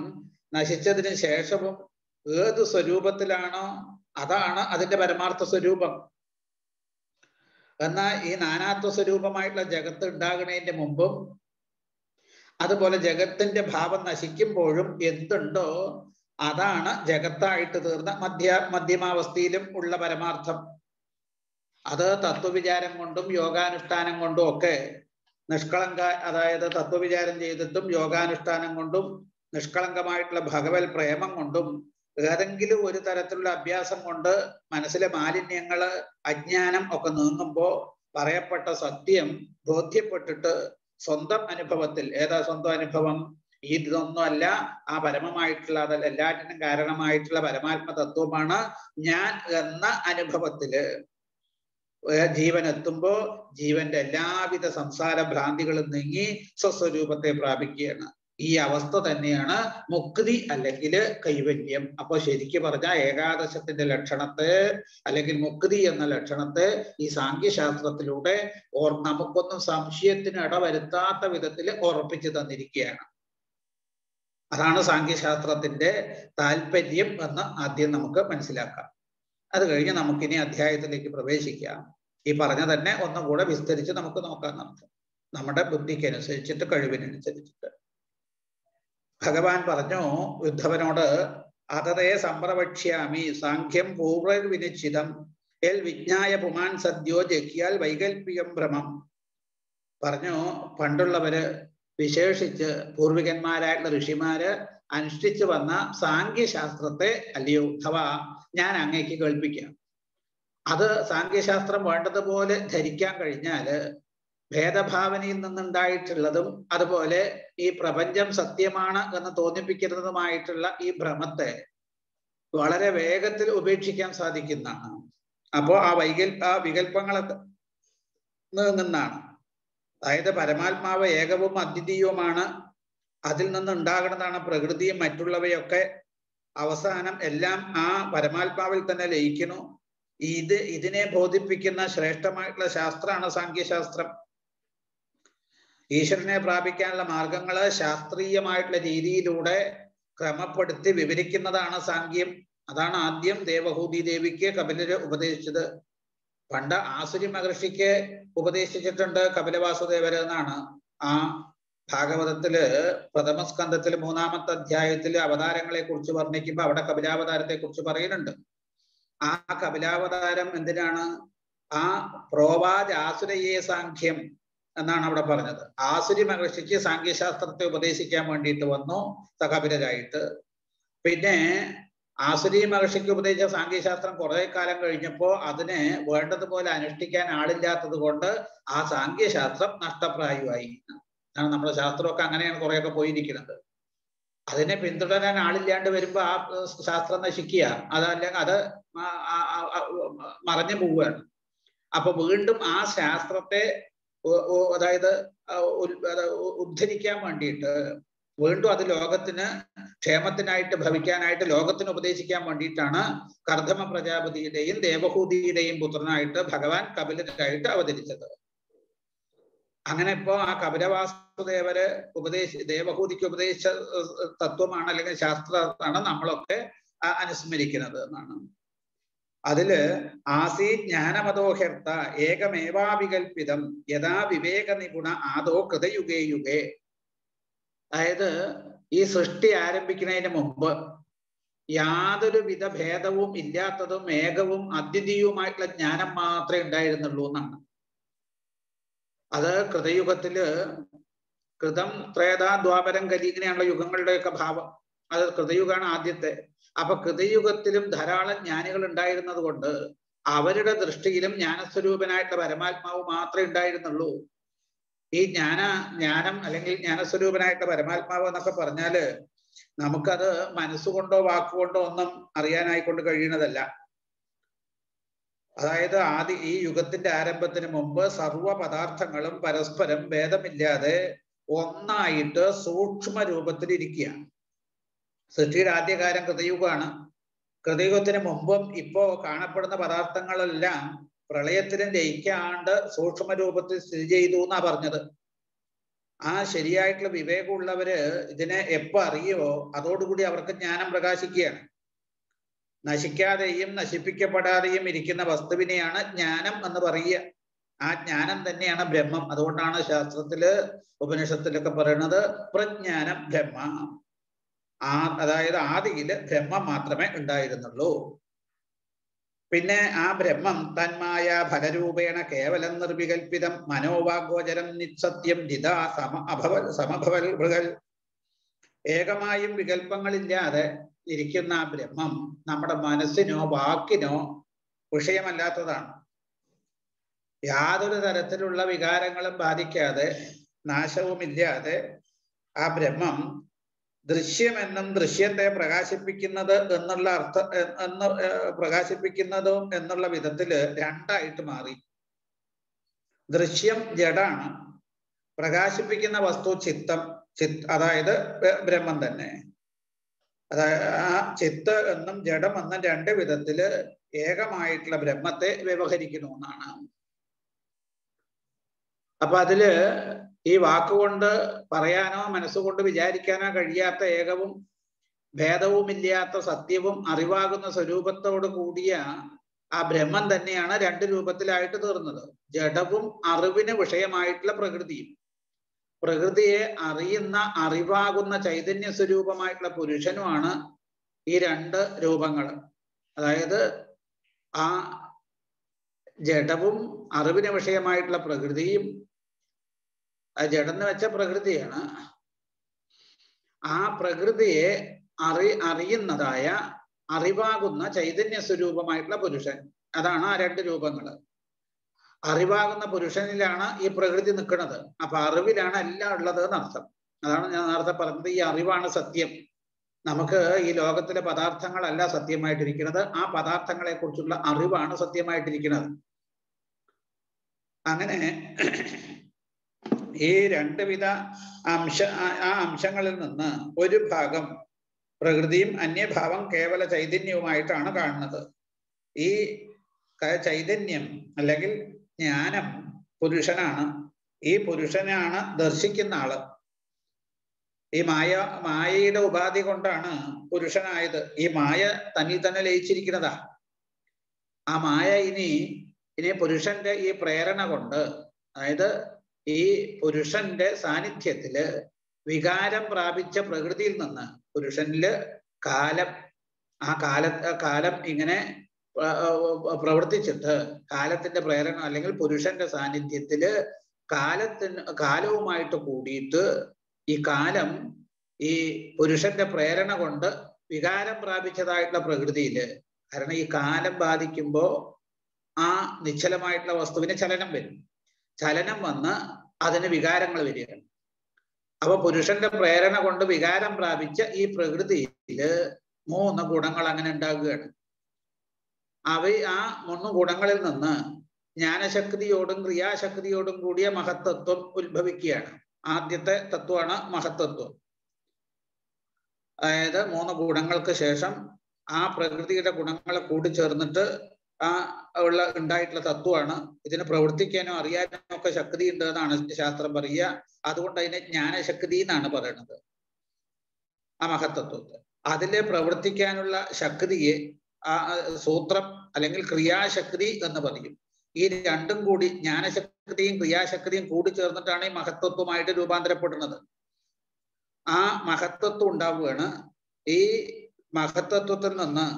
നശിച്ചതിന് ശേഷവും ഏത് സ്വരൂപത്തിലാണോ അതാണ് അതിന്റെ പരമാർത്ഥ സ്വരൂപം. എന്നാൽ ഈ നാനാത്വ സ്വരൂപമായിട്ടുള്ള ജഗത്ത് ഉണ്ടാകുന്നതിന്റെ മുമ്പും അതുപോലെ ജഗത്തിന്റെ ഭാവം നശിക്കുമ്പോഴും എന്തുണ്ടോ അതാണ് ജഗത്തായിട്ട് തീർന്ന മധ്യമാവസ്ഥയിലും ഉള്ള പരമാർത്ഥം. അത് തത്വവിചാരം കൊണ്ടും യോഗാനുഷ്ഠാനം കൊണ്ടും ഒക്കെ അതായത് തത്വവിചാരം ചെയ്തിട്ടും യോഗാനുഷ്ഠാനം കൊണ്ടും നിഷ്കളങ്കമായിട്ടുള്ള ഭഗവത് പ്രേമം കൊണ്ടും ഏതെങ്കിലും ഒരു തരത്തിലുള്ള അഭ്യാസം കൊണ്ട് മനസ്സിലെ മാലിന്യങ്ങള് അജ്ഞാനം ഒക്കെ നീങ്ങുമ്പോൾ പറയപ്പെട്ട സത്യം ബോധ്യപ്പെട്ടിട്ട് സ്വന്തം അനുഭവത്തിൽ, ഏതാ സ്വന്തം അനുഭവം? ഇതൊന്നുമല്ല, ആ പരമമായിട്ടുള്ള അതല്ല എല്ലാറ്റിനും കാരണമായിട്ടുള്ള പരമാത്മ തത്വമാണ് ഞാൻ എന്ന അനുഭവത്തില് ജീവൻ എത്തുമ്പോ ജീവന്റെ എല്ലാവിധ സംസാര ഭ്രാന്തികളും നീങ്ങി സ്വസ്വരൂപത്തെ പ്രാപിക്കുകയാണ്. ഈ അവസ്ഥ തന്നെയാണ് മുക്തി അല്ലെങ്കിൽ കൈവല്യം. അപ്പൊ ശരിക്കും പറഞ്ഞാൽ ഏകാദശത്തിന്റെ ലക്ഷണത്തെ അല്ലെങ്കിൽ മുക്തി എന്ന ലക്ഷണത്തെ ഈ സാഖ്യശാസ്ത്രത്തിലൂടെ നമുക്കൊന്നും സംശയത്തിന് ഇടവരുത്താത്ത വിധത്തിൽ ഉറപ്പിച്ചു തന്നിരിക്കുകയാണ്. അതാണ് സാഖ്യശാസ്ത്രത്തിന്റെ താല്പര്യം എന്ന് ആദ്യം നമുക്ക് മനസ്സിലാക്കാം. അത് കഴിഞ്ഞ് നമുക്കിനി അധ്യായത്തിലേക്ക് പ്രവേശിക്കാം. ഈ പറഞ്ഞ തന്നെ ഒന്നും കൂടെ വിസ്തരിച്ച് നമുക്ക് നോക്കാമെന്നർത്ഥം. നമ്മുടെ ബുദ്ധിക്കനുസരിച്ചിട്ട്, കഴിവിനനുസരിച്ചിട്ട്. ഭഗവാൻ പറഞ്ഞു ഉദ്ധവനോട്, അതതേ സമ്പ്രവക്ഷ്യാമി സാഖ്യം പൂർവ്വവിനിശ്ചിതം എൽ വിജ്ഞായ പുമാൻ സദ്യോ ജഹ്യാൽ വൈകൽപ്പികം ഭ്രമം. പറഞ്ഞു, പണ്ടുള്ളവര് വിശേഷിച്ച് പൂർവികന്മാരായിട്ടുള്ള ഋഷിമാര് അനുഷ്ഠിച്ചു വന്ന സാഖ്യശാസ്ത്രത്തെ അല്ലയോ ഉദ്ധവ ഞാൻ അങ്ങേക്ക് കേൾപ്പിക്കാം. അത് സാഖ്യശാസ്ത്രം വേണ്ടതുപോലെ ധരിക്കാൻ കഴിഞ്ഞാല് ഭേദഭാവനയിൽ നിന്നുണ്ടായിട്ടുള്ളതും അതുപോലെ ഈ പ്രപഞ്ചം സത്യമാണ് എന്ന് തോന്നിപ്പിക്കുന്നതുമായിട്ടുള്ള ഈ ഭ്രമത്തെ വളരെ വേഗത്തിൽ ഉപേക്ഷിക്കാൻ സാധിക്കുന്നതാണ്. അപ്പോ ആ വികല്പങ്ങളെ നിന്നാണ്, അതായത് പരമാത്മാവ് ഏകവും അദ്വിതീയവുമാണ്, അതിൽ നിന്നുണ്ടാകുന്നതാണ് പ്രകൃതിയും മറ്റുള്ളവയൊക്കെ, അവസാനം എല്ലാം ആ പരമാത്മാവിൽ തന്നെ ലയിക്കുന്നു. ഇതിനെ ബോധിപ്പിക്കുന്ന ശ്രേഷ്ഠമായിട്ടുള്ള ശാസ്ത്രമാണ് സാഖ്യശാസ്ത്രം. ഈശ്വരനെ പ്രാപിക്കാനുള്ള മാർഗങ്ങള് ശാസ്ത്രീയമായിട്ടുള്ള രീതിയിലൂടെ ക്രമപ്പെടുത്തി വിവരിക്കുന്നതാണ് സാഖ്യം. അതാണ് ആദ്യം ദേവഹൂതി ദേവിക്ക് കപിലര് ഉപദേശിച്ചത്. പണ്ട് ആസുരി മഹർഷിക്ക് ഉപദേശിച്ചിട്ടുണ്ട് കപിലവാസുദേവര് എന്നാണ്. ആ ഭാഗവതത്തില് പ്രഥമസ്കന്ധത്തില് 3-ാമത്തെ അധ്യായത്തില് അവതാരങ്ങളെ കുറിച്ച് വർണ്ണിക്കുമ്പോ അവിടെ കപിലാവതാരത്തെ കുറിച്ച് പറയുന്നുണ്ട്. ആ കപിലാവതാരം എന്തിനാണ്? ആ പ്രോവാജ് ആസുരയെ സാഖ്യം എന്നാണ് അവിടെ പറഞ്ഞത്. ആസുരി മഹർഷിക്ക് സാഖ്യശാസ്ത്രത്തെ ഉപദേശിക്കാൻ വേണ്ടിയിട്ട് വന്നു കപിലരായിട്ട്. പിന്നെ ആസുരി മഹർഷിക്ക് ഉപദേശിച്ച സാഖ്യശാസ്ത്രം കുറെ കാലം കഴിഞ്ഞപ്പോൾ അതിനെ വേണ്ടതുപോലെ അനുഷ്ഠിക്കാൻ ആളില്ലാത്തത് കൊണ്ട് ആ സാഖ്യശാസ്ത്രം നഷ്ടപ്രായമായി. നമ്മുടെ ശാസ്ത്രമൊക്കെ അങ്ങനെയാണ് കുറെയൊക്കെ പോയിരിക്കുന്നത്. അതിനെ പിന്തുടരാൻ ആളില്ലാണ്ട് വരുമ്പോ ആ ശാസ്ത്രം നശിക്കുക, അതല്ലെങ്കിൽ അത് മറഞ്ഞു പോവുകയാണ്. അപ്പൊ വീണ്ടും ആ ശാസ്ത്രത്തെ അതായത് ഉദ്ധരിക്കാൻ വേണ്ടിയിട്ട്, വീണ്ടും അത് ലോകത്തിന് ക്ഷേമത്തിനായിട്ട് ഭവിക്കാനായിട്ട് ലോകത്തിന് ഉപദേശിക്കാൻ വേണ്ടിയിട്ടാണ് കർദമ പ്രജാപതിയുടെയും ദേവഹൂതിയുടെയും പുത്രനായിട്ട് ഭഗവാൻ കപിലരായിട്ട് അവതരിച്ചത്. അങ്ങനെ ഇപ്പോ ആ കപിലവാസുദേവര് ദേവഹൂതിക്ക് ഉപദേശിച്ച തത്വമാണ് അല്ലെങ്കിൽ ശാസ്ത്രമാണ് നമ്മളൊക്കെ അനുസ്മരിക്കുന്നത് എന്നാണ്. അതില് ആസീ ജ്ഞാനമതോഹ്യർത്ത ഏകമേവാവികൽപ്പിതം യഥാ വിവേക നിഗുണ ആദോ കൃതയുഗേ യുഗേ. അതായത് ഈ സൃഷ്ടി ആരംഭിക്കുന്നതിന് മുമ്പ് യാതൊരു വിധ ഭേദവും ഇല്ലാത്തതും ഏകവും അദ്വിതീയവുമായിട്ടുള്ള ജ്ഞാനം മാത്രമേ ഉണ്ടായിരുന്നുള്ളൂ എന്നാണ്. അത് കൃതയുഗത്തില് കൃതം ത്രേതാ ദ്വാപരം കലി ഇങ്ങനെയാണുള്ള യുഗങ്ങളുടെയൊക്കെ ഭാവം. അത് കൃതയുഗമാണ് ആദ്യത്തെ. അപ്പൊ കൃതയുഗത്തിലും ധാരാളം ജ്ഞാനികൾ ഉണ്ടായിരുന്നത് കൊണ്ട് അവരുടെ ദൃഷ്ടിയിലും ജ്ഞാനസ്വരൂപനായിട്ടുള്ള പരമാത്മാവ് മാത്രമേ ഉണ്ടായിരുന്നുള്ളൂ. ഈ ജ്ഞാനം അല്ലെങ്കിൽ ജ്ഞാനസ്വരൂപനായിട്ടുള്ള പരമാത്മാവ് എന്നൊക്കെ പറഞ്ഞാല് നമുക്കത് മനസ്സുകൊണ്ടോ വാക്കുകൊണ്ടോ ഒന്നും അറിയാനായിക്കൊണ്ട് കഴിയുന്നതല്ല. അതായത് ഈ യുഗത്തിന്റെ ആരംഭത്തിന് മുമ്പ് സർവ പദാർത്ഥങ്ങളും പരസ്പരം ഭേദമില്ലാതെ ഒന്നായിട്ട് സൂക്ഷ്മ രൂപത്തിൽ ഇരിക്കുകയാണ്. സൃഷ്ടിയുടെ ആദ്യകാലം കൃതയുഗമാണ്. കൃതയുഗത്തിന് മുമ്പും ഇപ്പോ കാണപ്പെടുന്ന പദാർത്ഥങ്ങളെല്ലാം പ്രളയത്തിലും ലയിക്കാണ്ട് സൂക്ഷ്മ രൂപത്തിൽ സ്ഥിതി ചെയ്തു എന്നാ പറഞ്ഞത്. ആ ശരിയായിട്ടുള്ള വിവേകമുള്ളവര് ഇതിനെ എപ്പോ അറിയുമോ അതോടുകൂടി അവർക്ക് ജ്ഞാനം പ്രകാശിക്കുകയാണ്. നശിക്കാതെയും നശിപ്പിക്കപ്പെടാതെയും ഇരിക്കുന്ന വസ്തുവിനെയാണ് ജ്ഞാനം എന്ന് പറയുക. ആ ജ്ഞാനം തന്നെയാണ് ബ്രഹ്മം. അതുകൊണ്ടാണ് ശാസ്ത്രത്തില് ഉപനിഷത്തിലൊക്കെ പറയുന്നത് പ്രജ്ഞാനം ബ്രഹ്മ. അതായത് ആദിയില് ബ്രഹ്മം മാത്രമേ ഉണ്ടായിരുന്നുള്ളൂ. പിന്നെ ആ ബ്രഹ്മം തന്മായ ഫലരൂപേണ കേവലം നിർവികൽപ്പിതം മനോവാഗോചരം നിസ്സത്യം ജിത സമഭവൽ മൃഗൽ. ഏകമായും വികല്പങ്ങളില്ലാതെ ഇരിക്കുന്ന ആ ബ്രഹ്മം നമ്മുടെ മനസ്സിനോ വാക്കിനോ വിഷയമല്ലാത്തതാണ്. യാതൊരു തരത്തിലുള്ള വികാരങ്ങളും ബാധിക്കാതെ നാശവുമില്ലാതെ ആ ബ്രഹ്മം ദൃശ്യമെന്നും ദൃശ്യത്തെ പ്രകാശിപ്പിക്കുന്നത് എന്നുള്ള വിധത്തില് രണ്ടായിട്ട് മാറി. ദൃശ്യം ജഡാണ്, പ്രകാശിപ്പിക്കുന്ന വസ്തു അതായത് ബ്രഹ്മം തന്നെ. അതായത് ആ ചിത്ത് എന്നും ജഡം എന്നും രണ്ട് വിധത്തില് ഏകമായിട്ടുള്ള ബ്രഹ്മത്തെ വ്യവഹരിക്കുന്നു എന്നാണ്. അപ്പൊ അതില് ഈ വാക്കുകൊണ്ട് പറയാനോ മനസ്സുകൊണ്ട് വിചാരിക്കാനോ കഴിയാത്ത ഏകവും ഭേദവുമില്ലാത്ത സത്യവും അറിവാകുന്ന സ്വരൂപത്തോട് കൂടിയ ആ ബ്രഹ്മം തന്നെയാണ് രണ്ട് രൂപത്തിലായിട്ട് തീർന്നത്. ജഡവും അറിവിന് വിഷയമായിട്ടുള്ള പ്രകൃതിയും. പ്രകൃതിയെ അറിയുന്ന അറിവാകുന്ന ചൈതന്യ സ്വരൂപമായിട്ടുള്ള പുരുഷനുമാണ് ഈ രണ്ട് രൂപങ്ങൾ. അതായത് ആ ജഡവും അറിവിന് വിഷയമായിട്ടുള്ള പ്രകൃതിയും, ആ ജഡെന്ന് വെച്ച പ്രകൃതിയാണ്, ആ പ്രകൃതിയെ അറിയുന്നതായ അറിവാകുന്ന ചൈതന്യ സ്വരൂപമായിട്ടുള്ള പുരുഷൻ. അതാണ് ആ രണ്ട് രൂപങ്ങൾ. അറിവാകുന്ന പുരുഷനിലാണ് ഈ പ്രകൃതി നിൽക്കുന്നത്. അപ്പൊ അറിവിലാണ് എല്ലാം ഉള്ളത് എന്നർത്ഥം. അതാണ് ഞാൻ നേരത്തെ പറഞ്ഞത്, ഈ അറിവാണ് സത്യം. നമുക്ക് ഈ ലോകത്തിലെ പദാർത്ഥങ്ങളല്ല സത്യമായിട്ടിരിക്കുന്നത്, ആ പദാർത്ഥങ്ങളെ കുറിച്ചുള്ള അറിവാണ് സത്യമായിട്ടിരിക്കുന്നത്. അങ്ങനെ ഈ രണ്ടുവിധ അംശങ്ങളിൽ നിന്ന് ഒരു ഭാഗം പ്രകൃതിയും അന്യഭാവം കേവല ചൈതന്യവുമായിട്ടാണ് കാണുന്നത്. ഈ ചൈതന്യം അല്ലെങ്കിൽ ജ്ഞാനം പുരുഷനാണ്. ഈ പുരുഷനാണ് ദർശിക്കുന്ന ആള്. ഈ മായയുടെ ഉപാധി കൊണ്ടാണ് പുരുഷനായത്. ഈ മായ തന്നിൽ തന്നെ ലയിച്ചിരിക്കുന്നതാ. ആ മായ ഇനി പുരുഷന്റെ ഈ പ്രേരണ കൊണ്ട്, അതായത് ഈ പുരുഷന്റെ സാന്നിധ്യത്തില് വികാരം പ്രാപിച്ച പ്രകൃതിയിൽ നിന്ന് പുരുഷനില് കാലം, ആ കാലം ഇങ്ങനെ പ്രവർത്തിച്ചിട്ട് കാലത്തിന്റെ പ്രേരണ അല്ലെങ്കിൽ പുരുഷന്റെ സാന്നിധ്യത്തില് കാലവുമായിട്ട് കൂടിയിട്ട് ഈ കാലം ഈ പുരുഷന്റെ പ്രേരണ കൊണ്ട് വികാരം പ്രാപിച്ചതായിട്ടുള്ള പ്രകൃതിയില്, കാരണം ഈ കാലം ബാധിക്കുമ്പോ ആ നിശ്ചലമായിട്ടുള്ള വസ്തുവിന് ചലനം വരും. ചലനം വന്ന് അതിന് വികാരങ്ങൾ വരികയാണ്. അപ്പൊ പുരുഷന്റെ പ്രേരണ കൊണ്ട് വികാരം പ്രാപിച്ച ഈ പ്രകൃതിയില് 3 ഗുണങ്ങൾ അങ്ങനെ ഉണ്ടാകുകയാണ്. ആ 3 ഗുണങ്ങളിൽ നിന്ന് ജ്ഞാനശക്തിയോടും ക്രിയാശക്തിയോടും കൂടിയ മഹത്തത്വം ഉത്ഭവിക്കുകയാണ്. ആദ്യത്തെ തത്വമാണ് മഹത്തത്വം. അതായത് 3 ഗുണങ്ങൾക്ക് ശേഷം ആ പ്രകൃതിയുടെ ഗുണങ്ങളെ കൂടിച്ചേർന്നിട്ട് ഉണ്ടായിട്ടുള്ള തത്വമാണ്. ഇതിന് പ്രവർത്തിക്കാനോ അറിയാനോ ഒക്കെ ശക്തി ഉണ്ട് എന്നാണ് ശാസ്ത്രം പറയുക. അതുകൊണ്ട് അതിനെ ജ്ഞാനശക്തി എന്നാണ് പറയുന്നത്. ആ മഹത്തത്വത്തെ അതിലെ പ്രവർത്തിക്കാനുള്ള ശക്തിയെ സൂത്രം അല്ലെങ്കിൽ ക്രിയാശക്തി എന്ന് പറയും. ഈ രണ്ടും കൂടി, ജ്ഞാനശക്തിയും ക്രിയാശക്തിയും കൂടി ചേർന്നിട്ടാണ് ഈ മഹത്തത്വമായിട്ട് രൂപാന്തരപ്പെടുന്നത്. ആ മഹത്തത്വം ഉണ്ടാവുകയാണ്. ഈ മഹത്തത്വത്തിൽ നിന്ന്,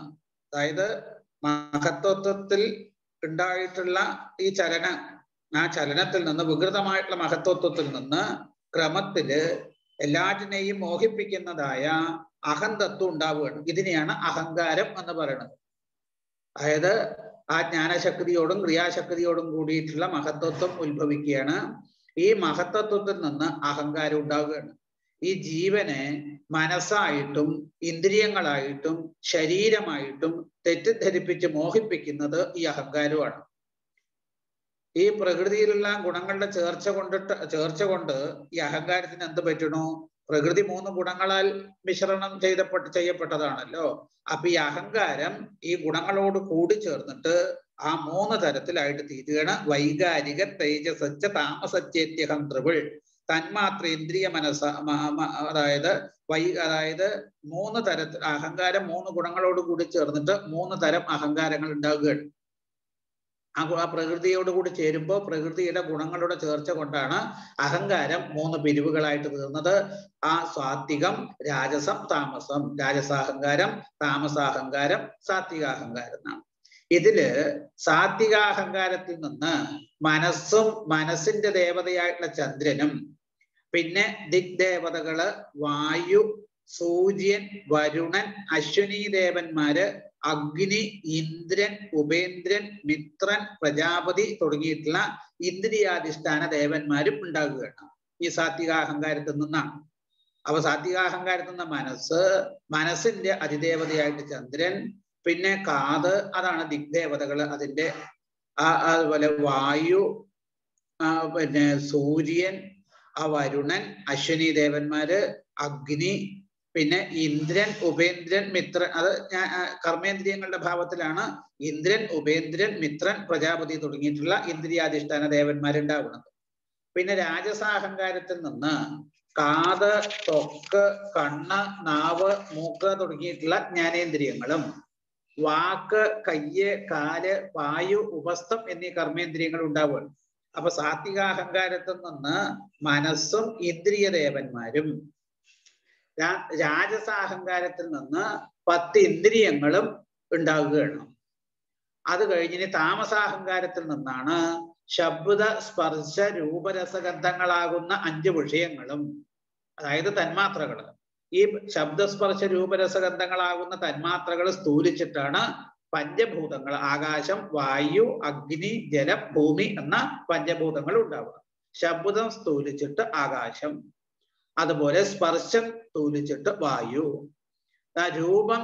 അതായത് മഹത്തത്വത്തിൽ ഉണ്ടായിട്ടുള്ള ഈ ആ ചലനത്തിൽ നിന്ന്, വികൃതമായിട്ടുള്ള മഹത്തത്വത്തിൽ നിന്ന് ക്രമത്തില് എല്ലാറ്റിനെയും മോഹിപ്പിക്കുന്നതായ അഹന്തത്വം ഉണ്ടാവുകയാണ്. ഇതിനെയാണ് അഹങ്കാരം എന്ന് പറയുന്നത്. അതായത് ആ ജ്ഞാനശക്തിയോടും ക്രിയാശക്തിയോടും കൂടിയിട്ടുള്ള മഹത്തത്വം ഉത്ഭവിക്കുകയാണ്. ഈ മഹത്തത്വത്തിൽ നിന്ന് അഹങ്കാരം ഉണ്ടാവുകയാണ്. ഈ ജീവനെ മനസ്സായിട്ടും ഇന്ദ്രിയങ്ങളായിട്ടും ശരീരമായിട്ടും തെറ്റിദ്ധരിപ്പിച്ച് മോഹിപ്പിക്കുന്നത് ഈ അഹങ്കാരമാണ്. ഈ പ്രകൃതിയിലുള്ള ഗുണങ്ങളുടെ ചേർച്ച കൊണ്ട് ഈ അഹങ്കാരത്തിന് എന്ത് പറ്റണു? പ്രകൃതി 3 ഗുണങ്ങളാൽ മിശ്രണം ചെയ്യപ്പെട്ടതാണല്ലോ. അപ്പൊ ഈ അഹങ്കാരം ഈ ഗുണങ്ങളോട് കൂടി ചേർന്നിട്ട് ആ 3 തരത്തിലായിട്ട് തീരുകയാണ്. വൈകാരിക, തേജസച്ച, താമസച്ചേത്യഹം ത്രിപിൾ. തന്മാത്ര, ഇന്ദ്രിയ, മനസ്സ, അതായത് 3 തരത്തിൽ അഹങ്കാരം 3 ഗുണങ്ങളോട് കൂടി ചേർന്നിട്ട് 3 തരം അഹങ്കാരങ്ങൾ ഉണ്ടാകുകയാണ്. ആ പ്രകൃതിയോട് കൂടി ചേരുമ്പോൾ പ്രകൃതിയുടെ ഗുണങ്ങളുടെ ചേർച്ച കൊണ്ടാണ് അഹങ്കാരം 3 പിരിവുകളായിട്ട് തീർന്നത്. ആ സാത്വികം, രാജസം, താമസം. രാജസാഹങ്കാരം, താമസാഹങ്കാരം, സാത്വികാഹങ്കാരം എന്നാണ്. ഇതില് സാത്വികാഹങ്കാരത്തിൽ നിന്ന് മനസ്സിന്റെ ദേവതയായിട്ടുള്ള ചന്ദ്രനും, പിന്നെ ദിഗ്ദേവതകള് വായു, സൂര്യൻ, വരുണൻ, അശ്വിനി ദേവന്മാര്, അഗ്നി, ഇന്ദ്രൻ, ഉപേന്ദ്രൻ, മിത്രൻ, പ്രജാപതി തുടങ്ങിയിട്ടുള്ള ഇന്ദ്രിയാധിഷ്ഠാന ദേവന്മാരും ഉണ്ടാകുകയാണ് ഈ സാത്വികാഹങ്കാരത്തിൽ നിന്നാണ്. അപ്പൊ സാത്വികാഹങ്കാരത്തിൽ നിന്ന് മനസ്സിന്റെ അതിദേവതയായിട്ട് ചന്ദ്രൻ, പിന്നെ കാത്, അതാണ് ദിഗ്ദേവതകള്, അതിന്റെ അതുപോലെ വായു, പിന്നെ സൂര്യൻ, വരുണൻ, അശ്വിനി ദേവന്മാര്, അഗ്നി, പിന്നെ ഇന്ദ്രൻ, ഉപേന്ദ്രൻ, മിത്രൻ. അത് കർമ്മേന്ദ്രിയങ്ങളുടെ ഭാവത്തിലാണ് ഇന്ദ്രൻ, ഉപേന്ദ്രൻ, മിത്രൻ, പ്രജാപതി തുടങ്ങിയിട്ടുള്ള ഇന്ദ്രിയാധിഷ്ഠാന ദേവന്മാരുണ്ടാവുന്നത്. പിന്നെ രാജസാഹങ്കാരത്തിൽ നിന്ന് കാത്, ത്വക്ക്, കണ്ണ്, നാവ്, മൂക്ക് തുടങ്ങിയിട്ടുള്ള ജ്ഞാനേന്ദ്രിയങ്ങളും വാക്ക്, കയ്യ്, കാല്, വായു, ഉപസ്ഥം എന്നീ കർമ്മേന്ദ്രിയങ്ങൾ ഉണ്ടാവുകയാണ്. അപ്പൊ സാത്വികാഹങ്കാരത്തിൽ നിന്ന് മനസ്സും ഇന്ദ്രിയദേവന്മാരും, രാജസാഹങ്കാരത്തിൽ നിന്ന് 10 ഇന്ദ്രിയങ്ങളും ഉണ്ടാവുകയാണ്. അത് കഴിഞ്ഞിന് താമസാഹങ്കാരത്തിൽ നിന്നാണ് ശബ്ദ, സ്പർശ, രൂപരസഗന്ധങ്ങളാകുന്ന 5 വിഷയങ്ങളും, അതായത് തന്മാത്രകൾ. ഈ ശബ്ദസ്പർശ രൂപരസഗന്ധങ്ങളാകുന്ന തന്മാത്രകൾ സ്ഥൂലിച്ചിട്ടാണ് പഞ്ചഭൂതങ്ങൾ, ആകാശം, വായു, അഗ്നി, ജലം, ഭൂമി എന്ന പഞ്ചഭൂതങ്ങൾ ഉണ്ടാവുക. ശബ്ദം സ്ഥൂലിച്ചിട്ട് ആകാശം, അതുപോലെ സ്പർശം സ്ഥൂലിച്ചിട്ട് വായു, രൂപം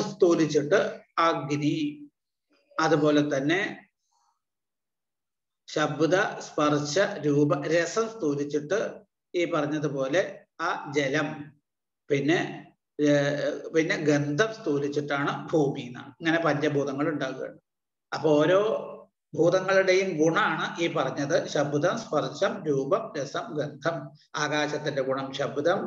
സ്ഥൂലിച്ചിട്ട് അഗ്നി, അതുപോലെ തന്നെ ശബ്ദ, സ്പർശ, രൂപ, രസം സ്ഥൂലിച്ചിട്ട് ഈ പറഞ്ഞതുപോലെ ആ ജലം, പിന്നെ ഗന്ധം സ്ഥൂലിച്ചിട്ടാണ് ഭൂമി എന്നാണ്. ഇങ്ങനെ പഞ്ചഭൂതങ്ങൾ ഉണ്ടാകുകയാണ്. അപ്പൊ ഓരോ ഭൂതങ്ങളുടെയും ഗുണമാണ് ഈ പറഞ്ഞത്. ശബ്ദം, സ്പർശം, രൂപം, രസം, ഗന്ധം. ആകാശത്തിന്റെ ഗുണം ശബ്ദം,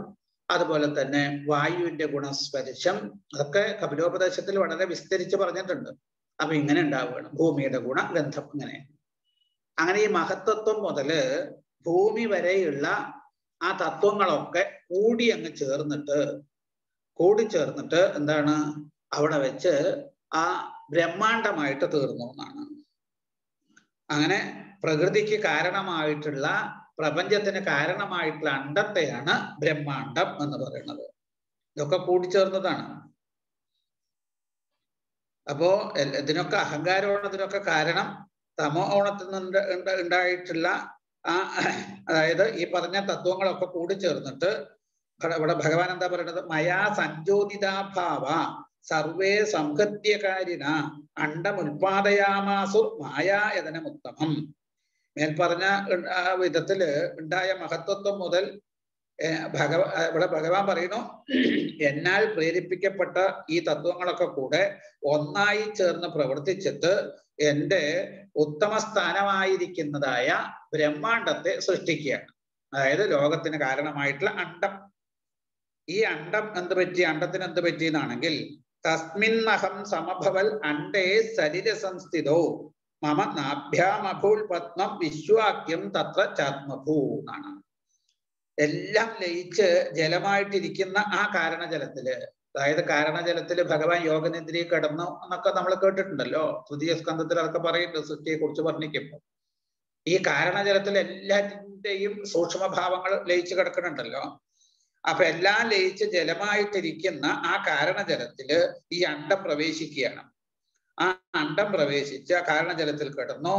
അതുപോലെ തന്നെ വായുവിന്റെ ഗുണം സ്പർശം. അതൊക്കെ കപിലോപദേശത്തിൽ വളരെ വിസ്തരിച്ച് പറഞ്ഞിട്ടുണ്ട്. അപ്പൊ ഇങ്ങനെ ഉണ്ടാവുകയാണ്. ഭൂമിയുടെ ഗുണം ഗന്ധം. അങ്ങനെ ഈ മഹത്തത്വം മുതല് ഭൂമി വരെയുള്ള ആ തത്വങ്ങളൊക്കെ കൂടിച്ചേർന്നിട്ട് എന്താണ് അവിടെ വെച്ച് ആ ബ്രഹ്മാണ്ടമായിട്ട് തീർന്നു എന്നാണ്. അങ്ങനെ പ്രകൃതിക്ക് കാരണമായിട്ടുള്ള, പ്രപഞ്ചത്തിന് കാരണമായിട്ടുള്ള അണ്ടത്തെയാണ് ബ്രഹ്മാണ്ടം എന്ന് പറയുന്നത്. ഇതൊക്കെ കൂടിച്ചേർന്നതാണ്. അപ്പോ ഇതിനൊക്കെ അഹങ്കാരമാണ് ഇതിനൊക്കെ കാരണം. തമോ ഓണത്തിൽ നിന്ന് ഉണ്ടായിട്ടുള്ള അതായത് ഈ പറഞ്ഞ തത്വങ്ങളൊക്കെ കൂടിച്ചേർന്നിട്ട് ഇവിടെ ഭഗവാൻ എന്താ പറയുന്നത്? മയാ സഞ്ജോതിതാഭാവ സർവേ സംഹത്യകാരിണ അണ്ടമുൽപാദയാമാസു മായായതനമുത്തമം. മേൽപ്പറഞ്ഞ വിധത്തില് ഉണ്ടായ മഹത്വത്വം മുതൽ ഇവിടെ ഭഗവാൻ പറയുന്നു, എന്നാൽ പ്രേരിപ്പിക്കപ്പെട്ട ഈ തത്വങ്ങളൊക്കെ കൂടെ ഒന്നായി ചേർന്ന് പ്രവർത്തിച്ചിട്ട് എൻ്റെ ഉത്തമ സ്ഥാനമായിരിക്കുന്നതായ ബ്രഹ്മാണ്ടത്തെ സൃഷ്ടിക്കുകയാണ്. അതായത് ലോകത്തിന് കാരണമായിട്ടുള്ള അണ്ടം. ഈ അണ്ടം അണ്ടത്തിന് എന്ത് പറ്റിയെന്നാണെങ്കിൽ തസ്മിന്നഹം സമഭവൽ അണ്ടേ സരിരസംസ്ഥിതോ മമ നാഭ്യാമഭൂൽ പത്മം വിശ്വാക്യം തത്ര ചാത്മഭൂ എന്നാണ്. എല്ലാം ലയിച്ച് ജലമായിട്ടിരിക്കുന്ന ആ കാരണജലത്തില്, അതായത് കാരണജലത്തില് ഭഗവാൻ യോഗനിദ്രയെ കിടന്നു എന്നൊക്കെ നമ്മൾ കേട്ടിട്ടുണ്ടല്ലോ. തൃതീയ സ്കന്ധത്തിൽ അതൊക്കെ പറയുന്നുണ്ട് സൃഷ്ടിയെ കുറിച്ച് വർണ്ണിക്കുമ്പോൾ. ഈ കാരണജലത്തിൽ എല്ലാറ്റിന്റെയും സൂക്ഷ്മഭാവങ്ങൾ ലയിച്ച് കിടക്കുന്നുണ്ടല്ലോ. അപ്പൊ എല്ലാം ലയിച്ച് ജലമായിട്ടിരിക്കുന്ന ആ കാരണജലത്തില് ഈ അണ്ടം പ്രവേശിക്കുകയാണ്. ആ അണ്ടം പ്രവേശിച്ച് ആ കാരണജലത്തിൽ കിടന്നു.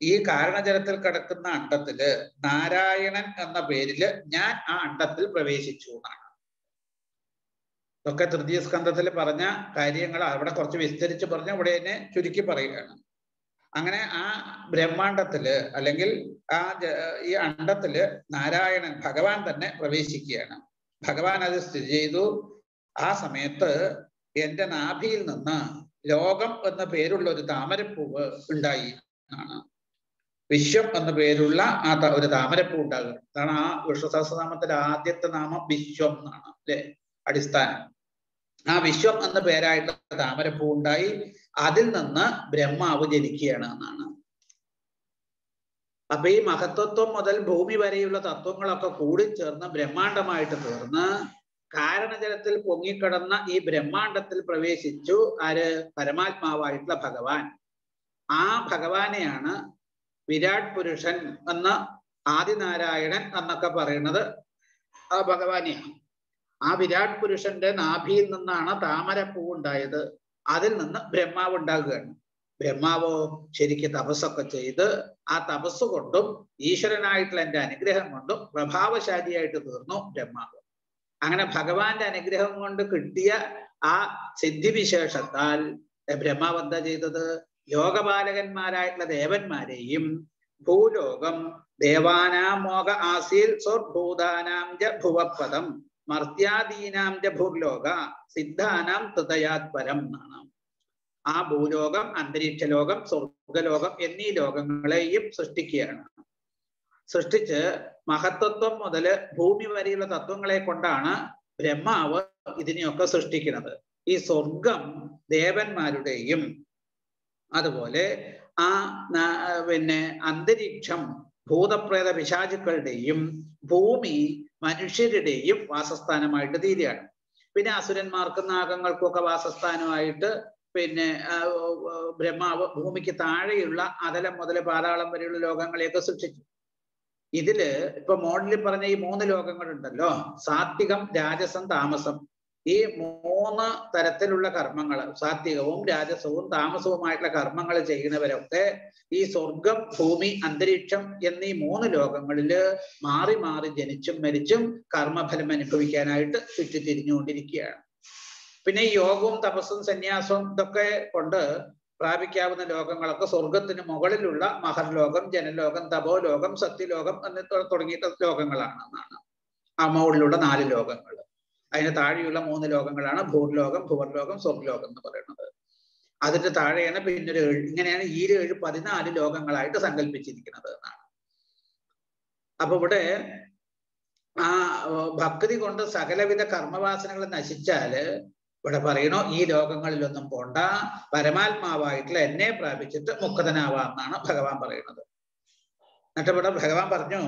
ഈ കാരണജലത്തിൽ കിടക്കുന്ന അണ്ടത്തില് നാരായണൻ എന്ന പേരില് ഞാൻ ആ അണ്ടത്തിൽ പ്രവേശിച്ചു എന്നാണ്. ഇതൊക്കെ തൃതീയ സ്കന്ധത്തിൽ പറഞ്ഞ കാര്യങ്ങൾ അവിടെ കുറച്ച് വിസ്തരിച്ച് പറഞ്ഞ് ഇവിടെ തന്നെ ചുരുക്കി പറയുകയാണ്. അങ്ങനെ ആ ബ്രഹ്മാണ്ടത്തില് അല്ലെങ്കിൽ ഈ അണ്ടത്തില് നാരായണൻ ഭഗവാൻ തന്നെ പ്രവേശിക്കുകയാണ്. ഭഗവാൻ അത് സ്ഥിതി ചെയ്തു. ആ സമയത്ത് എൻ്റെ നാഭിയിൽ നിന്ന് ലോകം എന്ന പേരുള്ള ഒരു താമരപ്പൂവ് ഉണ്ടായി എന്നാണ്. വിശ്വം എന്ന പേരുള്ള ഒരു താമരപ്പൂ ഉണ്ടാകുക. അതാണ് ആ വിഷ്ണു സഹസ്രനാമത്തിലെ ആദ്യത്തെ നാമം വിശ്വം എന്നാണ് അല്ലെ അടിസ്ഥാനം. ആ വിശ്വം എന്ന പേരായിട്ട് താമരപ്പൂ ഉണ്ടായി. അതിൽ നിന്ന് ബ്രഹ്മാവ് ജനിക്കുകയാണ് എന്നാണ്. അപ്പൊ ഈ മഹത്വത്വം മുതൽ ഭൂമി വരെയുള്ള തത്വങ്ങളൊക്കെ കൂടിച്ചേർന്ന് ബ്രഹ്മാണ്ടമായിട്ട് തീർന്ന് കാരണജലത്തിൽ പൊങ്ങിക്കിടന്ന ഈ ബ്രഹ്മാണ്ടത്തിൽ പ്രവേശിച്ചു ആര്? പരമാത്മാവായിട്ടുള്ള ഭഗവാൻ. ആ ഭഗവാനെയാണ് വിരാട് പുരുഷൻ എന്ന ആദിനാരായണൻ എന്നൊക്കെ പറയുന്നത് ആ ഭഗവാനെയാണ്. ആ വിരാട് പുരുഷന്റെ നാഭിയിൽ നിന്നാണ് താമരപ്പൂ ഉണ്ടായത്. അതിൽ നിന്ന് ബ്രഹ്മാവ് ഉണ്ടാകുകയാണ്. ബ്രഹ്മാവോ ശരിക്ക് തപസ്സൊക്കെ ചെയ്ത് ആ തപസ് കൊണ്ടും ഈശ്വരനായിട്ടുള്ള എൻ്റെ അനുഗ്രഹം കൊണ്ടും പ്രഭാവശാലിയായിട്ട് തീർന്നു ബ്രഹ്മാവ്. അങ്ങനെ ഭഗവാന്റെ അനുഗ്രഹം കൊണ്ട് കിട്ടിയ ആ സിദ്ധിവിശേഷത്താൽ ബ്രഹ്മാവ് എന്താ ചെയ്തത്? ലോകപാലകന്മാരായിട്ടുള്ള ദേവന്മാരെയും ഭൂലോകം ദേവാനാം മോക ആസീൽ സ്വർഭൂതാനാം ച ഭുവപദം മർത്യാദീനാം ച ഭൂർലോക സിദ്ധാനാം തൃതയാത്പരം എന്നാണ്. ആ ഭൂലോകം, അന്തരീക്ഷ ലോകം, സ്വർഗലോകം എന്നീ ലോകങ്ങളെയും സൃഷ്ടിക്കുകയാണ്. സൃഷ്ടിച്ച് മഹത്വത്വം മുതല് ഭൂമി വരെയുള്ള തത്വങ്ങളെ കൊണ്ടാണ് ബ്രഹ്മാവ് ഇതിനെയൊക്കെ സൃഷ്ടിക്കുന്നത്. ഈ സ്വർഗം ദേവന്മാരുടെയും അതുപോലെ ആ പിന്നെ അന്തരീക്ഷം ഭൂതപ്രേത പിശാചുക്കളുടെയും ഭൂമി മനുഷ്യരുടെയും വാസസ്ഥാനമായിട്ട് തീരുകയാണ്. പിന്നെ അസുരന്മാർക്കും നാഗങ്ങൾക്കും ഒക്കെ വാസസ്ഥാനമായിട്ട് പിന്നെ ബ്രഹ്മാവ് ഭൂമിക്ക് താഴെയുള്ള അതലം മുതൽ പാതാളം വരെയുള്ള ലോകങ്ങളെയൊക്കെ സൃഷ്ടിച്ചു. ഇതില് ഇപ്പൊ മോഡലിൽ പറഞ്ഞ ഈ 3 ലോകങ്ങളുണ്ടല്ലോ, സാത്വികം, രാജസം, താമസം. ഈ 3 തരത്തിലുള്ള കർമ്മങ്ങൾ, സാത്വികവും രാജസവും താമസവുമായിട്ടുള്ള കർമ്മങ്ങൾ ചെയ്യുന്നവരൊക്കെ ഈ സ്വർഗം, ഭൂമി, അന്തരീക്ഷം എന്നീ 3 ലോകങ്ങളില് മാറി മാറി ജനിച്ചും മരിച്ചും കർമ്മഫലം അനുഭവിക്കാനായിട്ട് ചുറ്റിത്തിരിഞ്ഞുകൊണ്ടിരിക്കുകയാണ്. പിന്നെ ഈ യോഗവും തപസ്സും സന്യാസവും ഇതൊക്കെ കൊണ്ട് പ്രാപിക്കാവുന്ന ലോകങ്ങളൊക്കെ സ്വർഗത്തിന് മുകളിലുള്ള മഹർലോകം, ജനലോകം, തപോലോകം, സത്യലോകം എന്ന് തുടങ്ങിയിട്ട് ലോകങ്ങളാണ് എന്നാണ്. ആ മുകളിലുള്ള 4 ലോകങ്ങൾ. അതിന് താഴെയുള്ള 3 ലോകങ്ങളാണ് ഭൂർലോകം, ഭുവർലോകം, സ്വർഗ്ലോകം എന്ന് പറയുന്നത്. അതിന്റെ താഴെയാണ് പിന്നെ 7. ഇങ്ങനെയാണ് ഈ 7 14 ലോകങ്ങളായിട്ട് സങ്കല്പിച്ചിരിക്കുന്നത് എന്നാണ്. അപ്പൊ ഇവിടെ ആ ഭക്തി കൊണ്ട് സകലവിധ കർമ്മവാസനകൾ നശിച്ചാല് ഇവിടെ പറയണോ ഈ ലോകങ്ങളിലൊന്നും പോണ്ട, പരമാത്മാവായിട്ടുള്ള എന്നെ പ്രാപിച്ചിട്ട് മുക്തനാവാം എന്നാണ് ഭഗവാൻ പറയുന്നത്. എന്നിട്ട് ഇവിടെ ഭഗവാൻ പറഞ്ഞു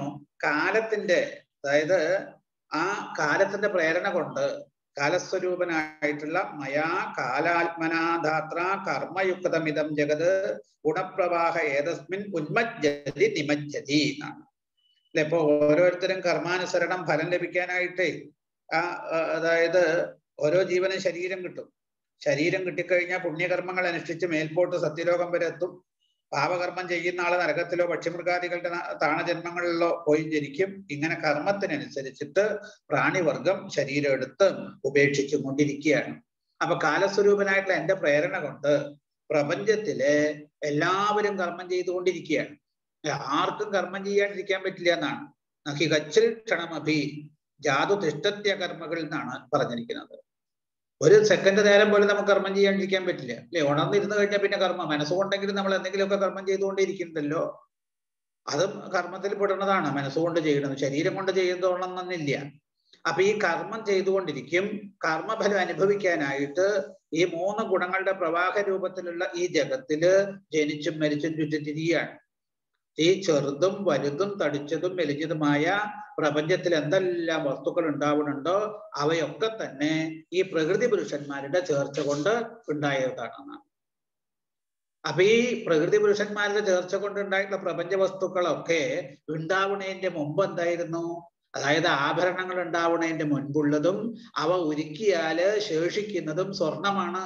കാലത്തിന്റെ, അതായത് ആ കാലത്തിന്റെ പ്രേരണ കൊണ്ട് കാലസ്വരൂപനായിട്ടുള്ള മയാ കാലാത്മനാധാത്ര കർമ്മയുക്തമിതം ജഗത് ഗുണപ്രവാഹ ഏതസ്മിൻ ഉന്മജ്ജതി നിമജ്ജതി എന്നാണ്. അല്ലെ, ഇപ്പൊ ഓരോരുത്തരും കർമാനുസരണം ഫലം ലഭിക്കാനായിട്ടേ അതായത് ഓരോ ജീവനും ശരീരം കിട്ടും. ശരീരം കിട്ടിക്കഴിഞ്ഞാൽ പുണ്യകർമ്മങ്ങൾ അനുഷ്ഠിച്ച് മേൽപോട്ട് സത്യലോകം വരെ എത്തും. പാപകർമ്മം ചെയ്യുന്ന ആള് നരകത്തിലോ പക്ഷിമൃഗാദികളുടെ താണജന്മങ്ങളിലോ പോയി ജനിക്കും. ഇങ്ങനെ കർമ്മത്തിനനുസരിച്ചിട്ട് പ്രാണിവർഗം ശരീരം എടുത്ത് ഉപേക്ഷിച്ചു കൊണ്ടിരിക്കുകയാണ്. അപ്പൊ കാലസ്വരൂപനായിട്ടുള്ള എന്റെ പ്രേരണ കൊണ്ട് പ്രപഞ്ചത്തിലെ എല്ലാവരും കർമ്മം ചെയ്തുകൊണ്ടിരിക്കുകയാണ്. ആർക്കും കർമ്മം ചെയ്യാണ്ടിരിക്കാൻ പറ്റില്ല എന്നാണ്. നഹി ഗച്ഛൽ ക്ഷണമഭി ജാതു തിഷ്ടത്യ കർമ്മകൾ എന്നാണ് പറഞ്ഞിരിക്കുന്നത്. ഒരു സെക്കൻഡ് നേരം പോലും നമുക്ക് കർമ്മം ചെയ്യാണ്ടിരിക്കാൻ പറ്റില്ല, അല്ലെ? ഉണർന്നിരുന്ന് കഴിഞ്ഞാൽ പിന്നെ കർമ്മം, മനസ്സുകൊണ്ടെങ്കിലും നമ്മൾ എന്തെങ്കിലുമൊക്കെ കർമ്മം ചെയ്തുകൊണ്ടിരിക്കുന്നുണ്ടല്ലോ. അതും കർമ്മത്തിൽ പെടുന്നതാണ്, മനസ്സുകൊണ്ട് ചെയ്യുന്നത്. ശരീരം കൊണ്ട് ചെയ്യുന്നതോളന്നില്ല. അപ്പൊ ഈ കർമ്മം ചെയ്തുകൊണ്ടിരിക്കും. കർമ്മഫലം അനുഭവിക്കാനായിട്ട് ഈ 3 ഗുണങ്ങളുടെ പ്രവാഹ രൂപത്തിലുള്ള ഈ ജഗത്തില് ജനിച്ചും മരിച്ചും ചുറ്റിത്തിരിയാണ്. ഈ ചെറുതും വലുതും തടിച്ചതും മെലിഞ്ഞതുമായ പ്രപഞ്ചത്തിൽ എന്തെല്ലാം വസ്തുക്കൾ ഉണ്ടാവുന്നുണ്ടോ അവയൊക്കെ തന്നെ ഈ പ്രകൃതി പുരുഷന്മാരുടെ ചേർച്ച കൊണ്ട് ഉണ്ടായതാണെന്നാണ്. അപ്പൊ ഈ പ്രകൃതി പുരുഷന്മാരുടെ ചേർച്ച കൊണ്ട് ഉണ്ടായിട്ടുള്ള പ്രപഞ്ച വസ്തുക്കളൊക്കെ ഉണ്ടാവുന്നതിന്റെ മുമ്പ് എന്തായിരുന്നു? അതായത് ആഭരണങ്ങൾ ഉണ്ടാവുന്നതിന്റെ മുൻപുള്ളതും അവ ഉരുക്കിയാല് ശേഷിക്കുന്നതും സ്വർണമാണ്.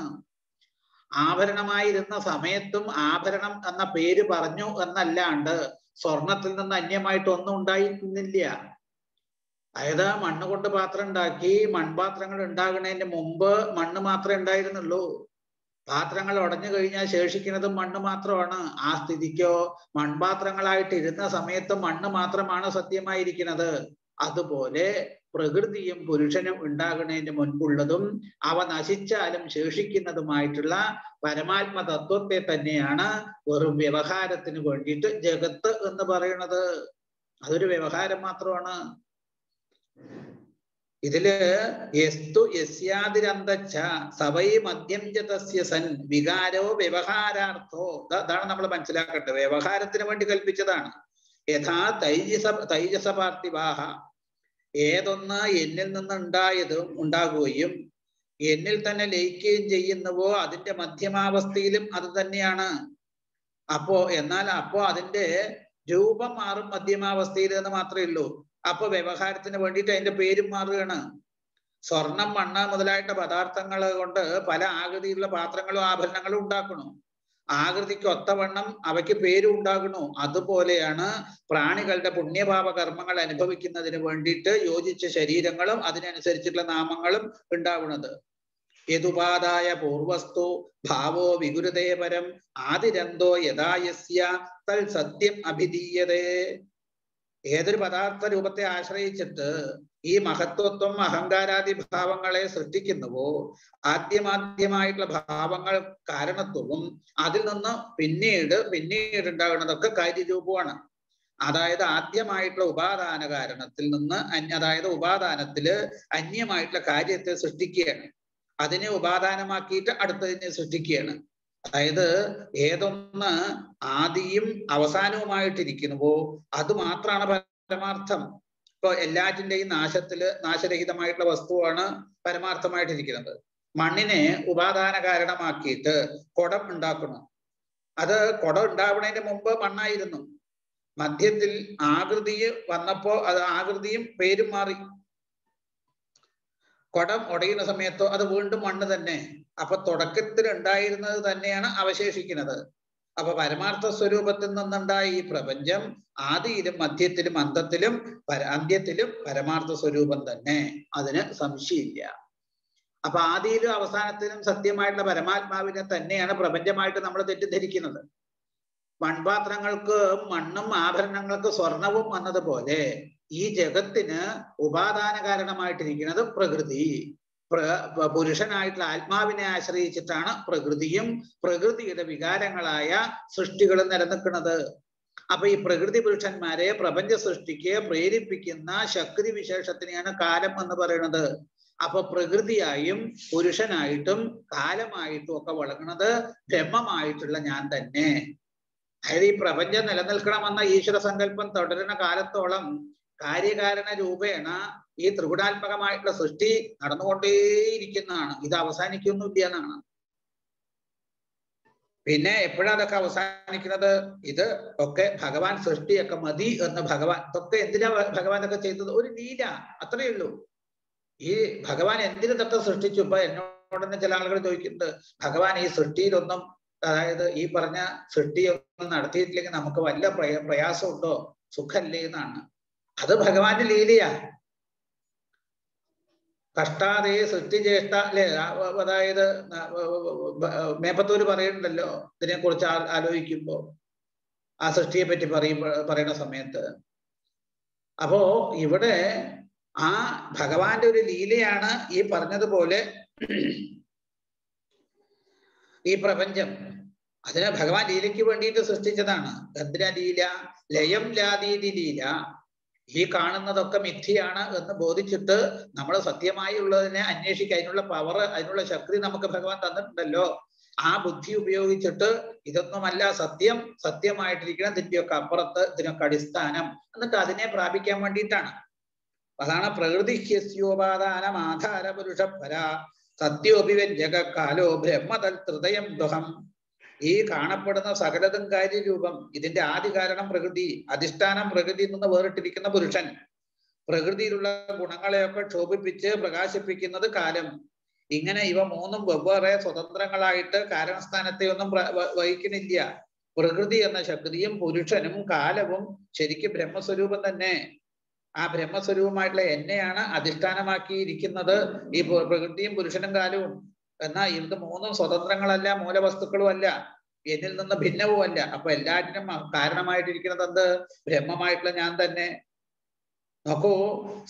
ആഭരണമായിരുന്ന സമയത്തും ആഭരണം എന്ന പേര് പറഞ്ഞു എന്നല്ലാണ്ട് സ്വർണത്തിൽ നിന്ന് അന്യമായിട്ട് ഒന്നും ഉണ്ടായിരുന്നില്ല. അതായത് മണ്ണ് കൊണ്ട് പാത്രം ഉണ്ടാക്കി, മൺപാത്രങ്ങൾ ഉണ്ടാകുന്നതിന് മുമ്പ് മണ്ണ് മാത്രമേ ഉണ്ടായിരുന്നുള്ളൂ. പാത്രങ്ങൾ ഉടഞ്ഞു കഴിഞ്ഞാൽ ശേഷിക്കുന്നതും മണ്ണ് മാത്രമാണ്. ആ സ്ഥിതിക്കോ മൺപാത്രങ്ങളായിട്ട് ഇരുന്ന സമയത്ത് മണ്ണ് മാത്രമാണ് സത്യമായിരിക്കുന്നത്. അതുപോലെ പ്രകൃതിയും പുരുഷനും ഉണ്ടാകുന്നതിന് മുൻപുള്ളതും അവ നശിച്ചാലും ശേഷിക്കുന്നതുമായിട്ടുള്ള പരമാത്മ തത്വത്തെ തന്നെയാണ് വെറും വ്യവഹാരത്തിന് വേണ്ടിയിട്ട് ജഗത്ത് എന്ന് പറയുന്നത്. അതൊരു വ്യവഹാരം മാത്രമാണ്. ഇതില് യസ്തു യസ്യാതിരന്തച്ഛ സവൈ മദ്യം ചതസ്യ സൻ വികാരോ വ്യവഹാരാർത്ഥോ. അതാണ് നമ്മൾ മനസ്സിലാക്കേണ്ടത്. വ്യവഹാരത്തിന് വേണ്ടി കൽപ്പിച്ചതാണ്. യഥാ തൈജസ പാർത്ഥിവാഹ, ഏതൊന്ന് എന്നിൽ നിന്ന് ഉണ്ടാകുകയും എന്നിൽ തന്നെ ലയിക്കുകയും ചെയ്യുന്നുവോ അതിന്റെ മധ്യമാവസ്ഥയിലും അത് തന്നെയാണ്. എന്നാൽ അതിന്റെ രൂപം മാറും മധ്യമാവസ്ഥയിൽ എന്ന് മാത്രമേ ഉള്ളൂ. അപ്പൊ വ്യവഹാരത്തിന് വേണ്ടിയിട്ട് അതിന്റെ പേരും മാറുകയാണ്. സ്വർണം, മണ്ണ് മുതലായിട്ട് പദാർത്ഥങ്ങൾ കൊണ്ട് പല ആകൃതിയിലുള്ള പാത്രങ്ങളും ആഭരണങ്ങളും ഉണ്ടാക്കണം. ആകൃതിക്ക് ഒത്തവണ്ണം അവയ്ക്ക് പേരും ഉണ്ടാകണു. അതുപോലെയാണ് പ്രാണികളുടെ പുണ്യപാപ കർമ്മങ്ങൾ അനുഭവിക്കുന്നതിന് വേണ്ടിയിട്ട് യോജിച്ച ശരീരങ്ങളും അതിനനുസരിച്ചുള്ള നാമങ്ങളും ഉണ്ടാവുന്നത്. യതുപാദായ പൂർവസ്തു ഭാവോ വിഗുരുതേപരം ആദിരന്തോ യഥായസ്യ തൽ സത്യം അഭിധീയതേ. ഏതൊരു പദാർത്ഥ രൂപത്തെ ആശ്രയിച്ചിട്ട് ഈ മഹത്വത്വം അഹങ്കാരാദി ഭാവങ്ങളെ സൃഷ്ടിക്കുന്നുവോ ആദ്യമാദ്യമായിട്ടുള്ള ഭാവങ്ങൾ കാരണത്വവും അതിൽ നിന്ന് പിന്നീട് ഉണ്ടാകുന്നതൊക്കെ കാര്യരൂപമാണ്. അതായത് ആദ്യമായിട്ടുള്ള ഉപാദാന കാരണത്തിൽ നിന്ന് അതായത് ഉപാദാനത്തില് അന്യമായിട്ടുള്ള കാര്യത്തെ സൃഷ്ടിക്കുകയാണ്. അതിനെ ഉപാദാനമാക്കിയിട്ട് അടുത്തതിനെ സൃഷ്ടിക്കുകയാണ്. അതായത് ഏതൊന്ന് ആദിയും അവസാനവുമായിട്ടിരിക്കുന്നുവോ അത് മാത്രമാണ് പരമാർത്ഥം. ഇപ്പൊ എല്ലാറ്റിന്റെയും നാശരഹിതമായിട്ടുള്ള വസ്തുവാണ് പരമാർത്ഥമായിട്ടിരിക്കുന്നത്. മണ്ണിനെ ഉപാദാന കാരണമാക്കിയിട്ട് കുടം ഉണ്ടാക്കണം. അത് കുടം ഉണ്ടാവുന്നതിന് മുമ്പ് മണ്ണായിരുന്നു. മധ്യത്തിൽ ആകൃതി വന്നപ്പോ അത് ആകൃതിയും പേരും മാറി. കുടം ഉടയുന്ന സമയത്തോ അത് വീണ്ടും മണ്ണ് തന്നെ. അപ്പൊ തുടക്കത്തിൽ ഉണ്ടായിരുന്നത് തന്നെയാണ് അവശേഷിക്കുന്നത്. അപ്പൊ പരമാർത്ഥ സ്വരൂപത്തിൽ നിന്നുണ്ടായ ഈ പ്രപഞ്ചം ആദിയിലും മധ്യത്തിലും അന്ത്യത്തിലും പരമാർത്ഥ സ്വരൂപം തന്നെ, അതിന് സംശയമില്ല. അപ്പൊ ആദിയിലും അവസാനത്തിലും സത്യമായിട്ടുള്ള പരമാത്മാവിനെ തന്നെയാണ് പ്രപഞ്ചമായിട്ട് നമ്മൾ തെറ്റിദ്ധരിക്കുന്നത്. മൺപാത്രങ്ങൾക്ക് മണ്ണും ആഭരണങ്ങൾക്ക് സ്വർണവും വന്നതുപോലെ ഈ ജഗത്തിന് ഉപാദാന കാരണമായിട്ടിരിക്കുന്നത് പ്രകൃതി. പുരുഷനായിട്ടുള്ള ആത്മാവിനെ ആശ്രയിച്ചിട്ടാണ് പ്രകൃതിയും പ്രകൃതിയുടെ വികാരങ്ങളായ സൃഷ്ടികളും നിലനിൽക്കുന്നത്. അപ്പൊ ഈ പ്രകൃതി പുരുഷന്മാരെ പ്രപഞ്ച സൃഷ്ടിക്ക് പ്രേരിപ്പിക്കുന്ന ശക്തി വിശേഷത്തിനെയാണ് കാലം എന്ന് പറയുന്നത്. അപ്പൊ പ്രകൃതിയായും പുരുഷനായിട്ടും കാലമായിട്ടും ഒക്കെ വളങ്ങുന്നത് ബ്രഹ്മമായിട്ടുള്ള ഞാൻ തന്നെ. അതായത് ഈ പ്രപഞ്ചം നിലനിൽക്കണമെന്ന ഈശ്വര സങ്കല്പം തുടരുന്ന കാലത്തോളം കാര്യകാരണ രൂപേണ ഈ ത്രിഗുണാത്മകമായിട്ടുള്ള സൃഷ്ടി നടന്നുകൊണ്ടേയിരിക്കുന്നതാണ്. ഇത് അവസാനിക്കൊന്നുമില്ല എന്നാണ്. പിന്നെ എപ്പോഴാണ് അതൊക്കെ അവസാനിക്കുന്നത്? ഇത് ഒക്കെ ഭഗവാൻ സൃഷ്ടിയൊക്കെ മതി എന്ന് ഭഗവാൻ ഇതൊക്കെ എന്തിനാ ഭഗവാൻ ഒക്കെ ചെയ്തത്? ഒരു ലീല, അത്രയേ ഉള്ളൂ. ഈ ഭഗവാൻ എന്തിനു ഇതൊക്കെ സൃഷ്ടിച്ചു? ഇപ്പൊ എന്നോട് തന്നെ ചില ആളുകൾ ചോദിക്കുന്നുണ്ട്, ഭഗവാൻ ഈ സൃഷ്ടിയിലൊന്നും, അതായത് ഈ പറഞ്ഞ സൃഷ്ടിയൊന്നും നടത്തിയിട്ടില്ലെങ്കിൽ നമുക്ക് വല്ല പ്രയാസമുണ്ടോ, സുഖല്ലേ എന്നാണ്. അത് ഭഗവാന്റെ ലീലയാ. കഷ്ടാതേ സൃഷ്ടിചേഷ്ട അല്ലെ? അതായത് മേപ്പത്തൂര് പറയുന്നുണ്ടല്ലോ ഇതിനെ കുറിച്ച് ആലോചിക്കുമ്പോ, ആ സൃഷ്ടിയെ പറ്റി പറയുന്ന സമയത്ത്. അപ്പോ ഇവിടെ ആ ഭഗവാന്റെ ഒരു ലീലയാണ് ഈ പറഞ്ഞതുപോലെ ഈ പ്രപഞ്ചം. അതിനെ ഭഗവാൻ ലീലയ്ക്ക് വേണ്ടിയിട്ട് സൃഷ്ടിച്ചതാണ്. എന്തിനാ ലീല? ലയം ലാതീതി ലീല. ഈ കാണുന്നതൊക്കെ മിഥ്യയാണ് എന്ന് ബോധിച്ചിട്ട് നമ്മൾ സത്യമായി ഉള്ളതിനെ അന്വേഷിക്കുക. അതിനുള്ള പവർ, അതിനുള്ള ശക്തി നമുക്ക് ഭഗവാൻ തന്നിട്ടുണ്ടല്ലോ. ആ ബുദ്ധി ഉപയോഗിച്ചിട്ട് ഇതൊന്നുമല്ല സത്യം, സത്യമായിട്ടിരിക്കണം, ഇതിന്റെയൊക്കെ അപ്പുറത്ത്, ഇതിനൊക്കെ അടിസ്ഥാനം, എന്നിട്ട് അതിനെ പ്രാപിക്കാൻ വേണ്ടിയിട്ടാണ്. അതാണ് പ്രകൃതിഹ്യസ്യോപാദാനം ആധാര പുരുഷ പരാ സത്യോഭിവ്യഞ്ജക കാലോ ബ്രഹ്മതൽ ഹൃദയം ദുഹം. ഈ കാണപ്പെടുന്ന സകലതും കാര്യരൂപം, ഇതിന്റെ ആദി കാരണം പ്രകൃതി, അധിഷ്ഠാനം പ്രകൃതിയിൽ നിന്ന് വേറിട്ടിരിക്കുന്ന പുരുഷൻ, പ്രകൃതിയിലുള്ള ഗുണങ്ങളെയൊക്കെ ക്ഷോഭിപ്പിച്ച് പ്രകാശിപ്പിക്കുന്നത് കാലം. ഇങ്ങനെ ഇവ മൂന്നും വെവ്വേറെ സ്വതന്ത്രങ്ങളായിട്ട് കാരണസ്ഥാനത്തെ ഒന്നും വഹിക്കുന്നില്ല. പ്രകൃതി എന്ന ശക്തിയും പുരുഷനും കാലവും ശരിക്കും ബ്രഹ്മസ്വരൂപം തന്നെ. ആ ബ്രഹ്മസ്വരൂപമായിട്ടുള്ള എന്നെയാണ് അധിഷ്ഠാനമാക്കിയിരിക്കുന്നത് ഈ പ്രകൃതിയും പുരുഷനും കാലവും. എന്നാൽ ഇത് മൂന്നും സ്വതന്ത്രങ്ങളല്ല, മൂലവസ്തുക്കളും അല്ല, എന്നിൽ നിന്ന് ഭിന്നവുമല്ല. അപ്പൊ എല്ലാറ്റിനും കാരണമായിട്ടിരിക്കുന്നത് എന്ത്? ബ്രഹ്മമായിട്ടുള്ള ഞാൻ തന്നെ. നോക്കൂ,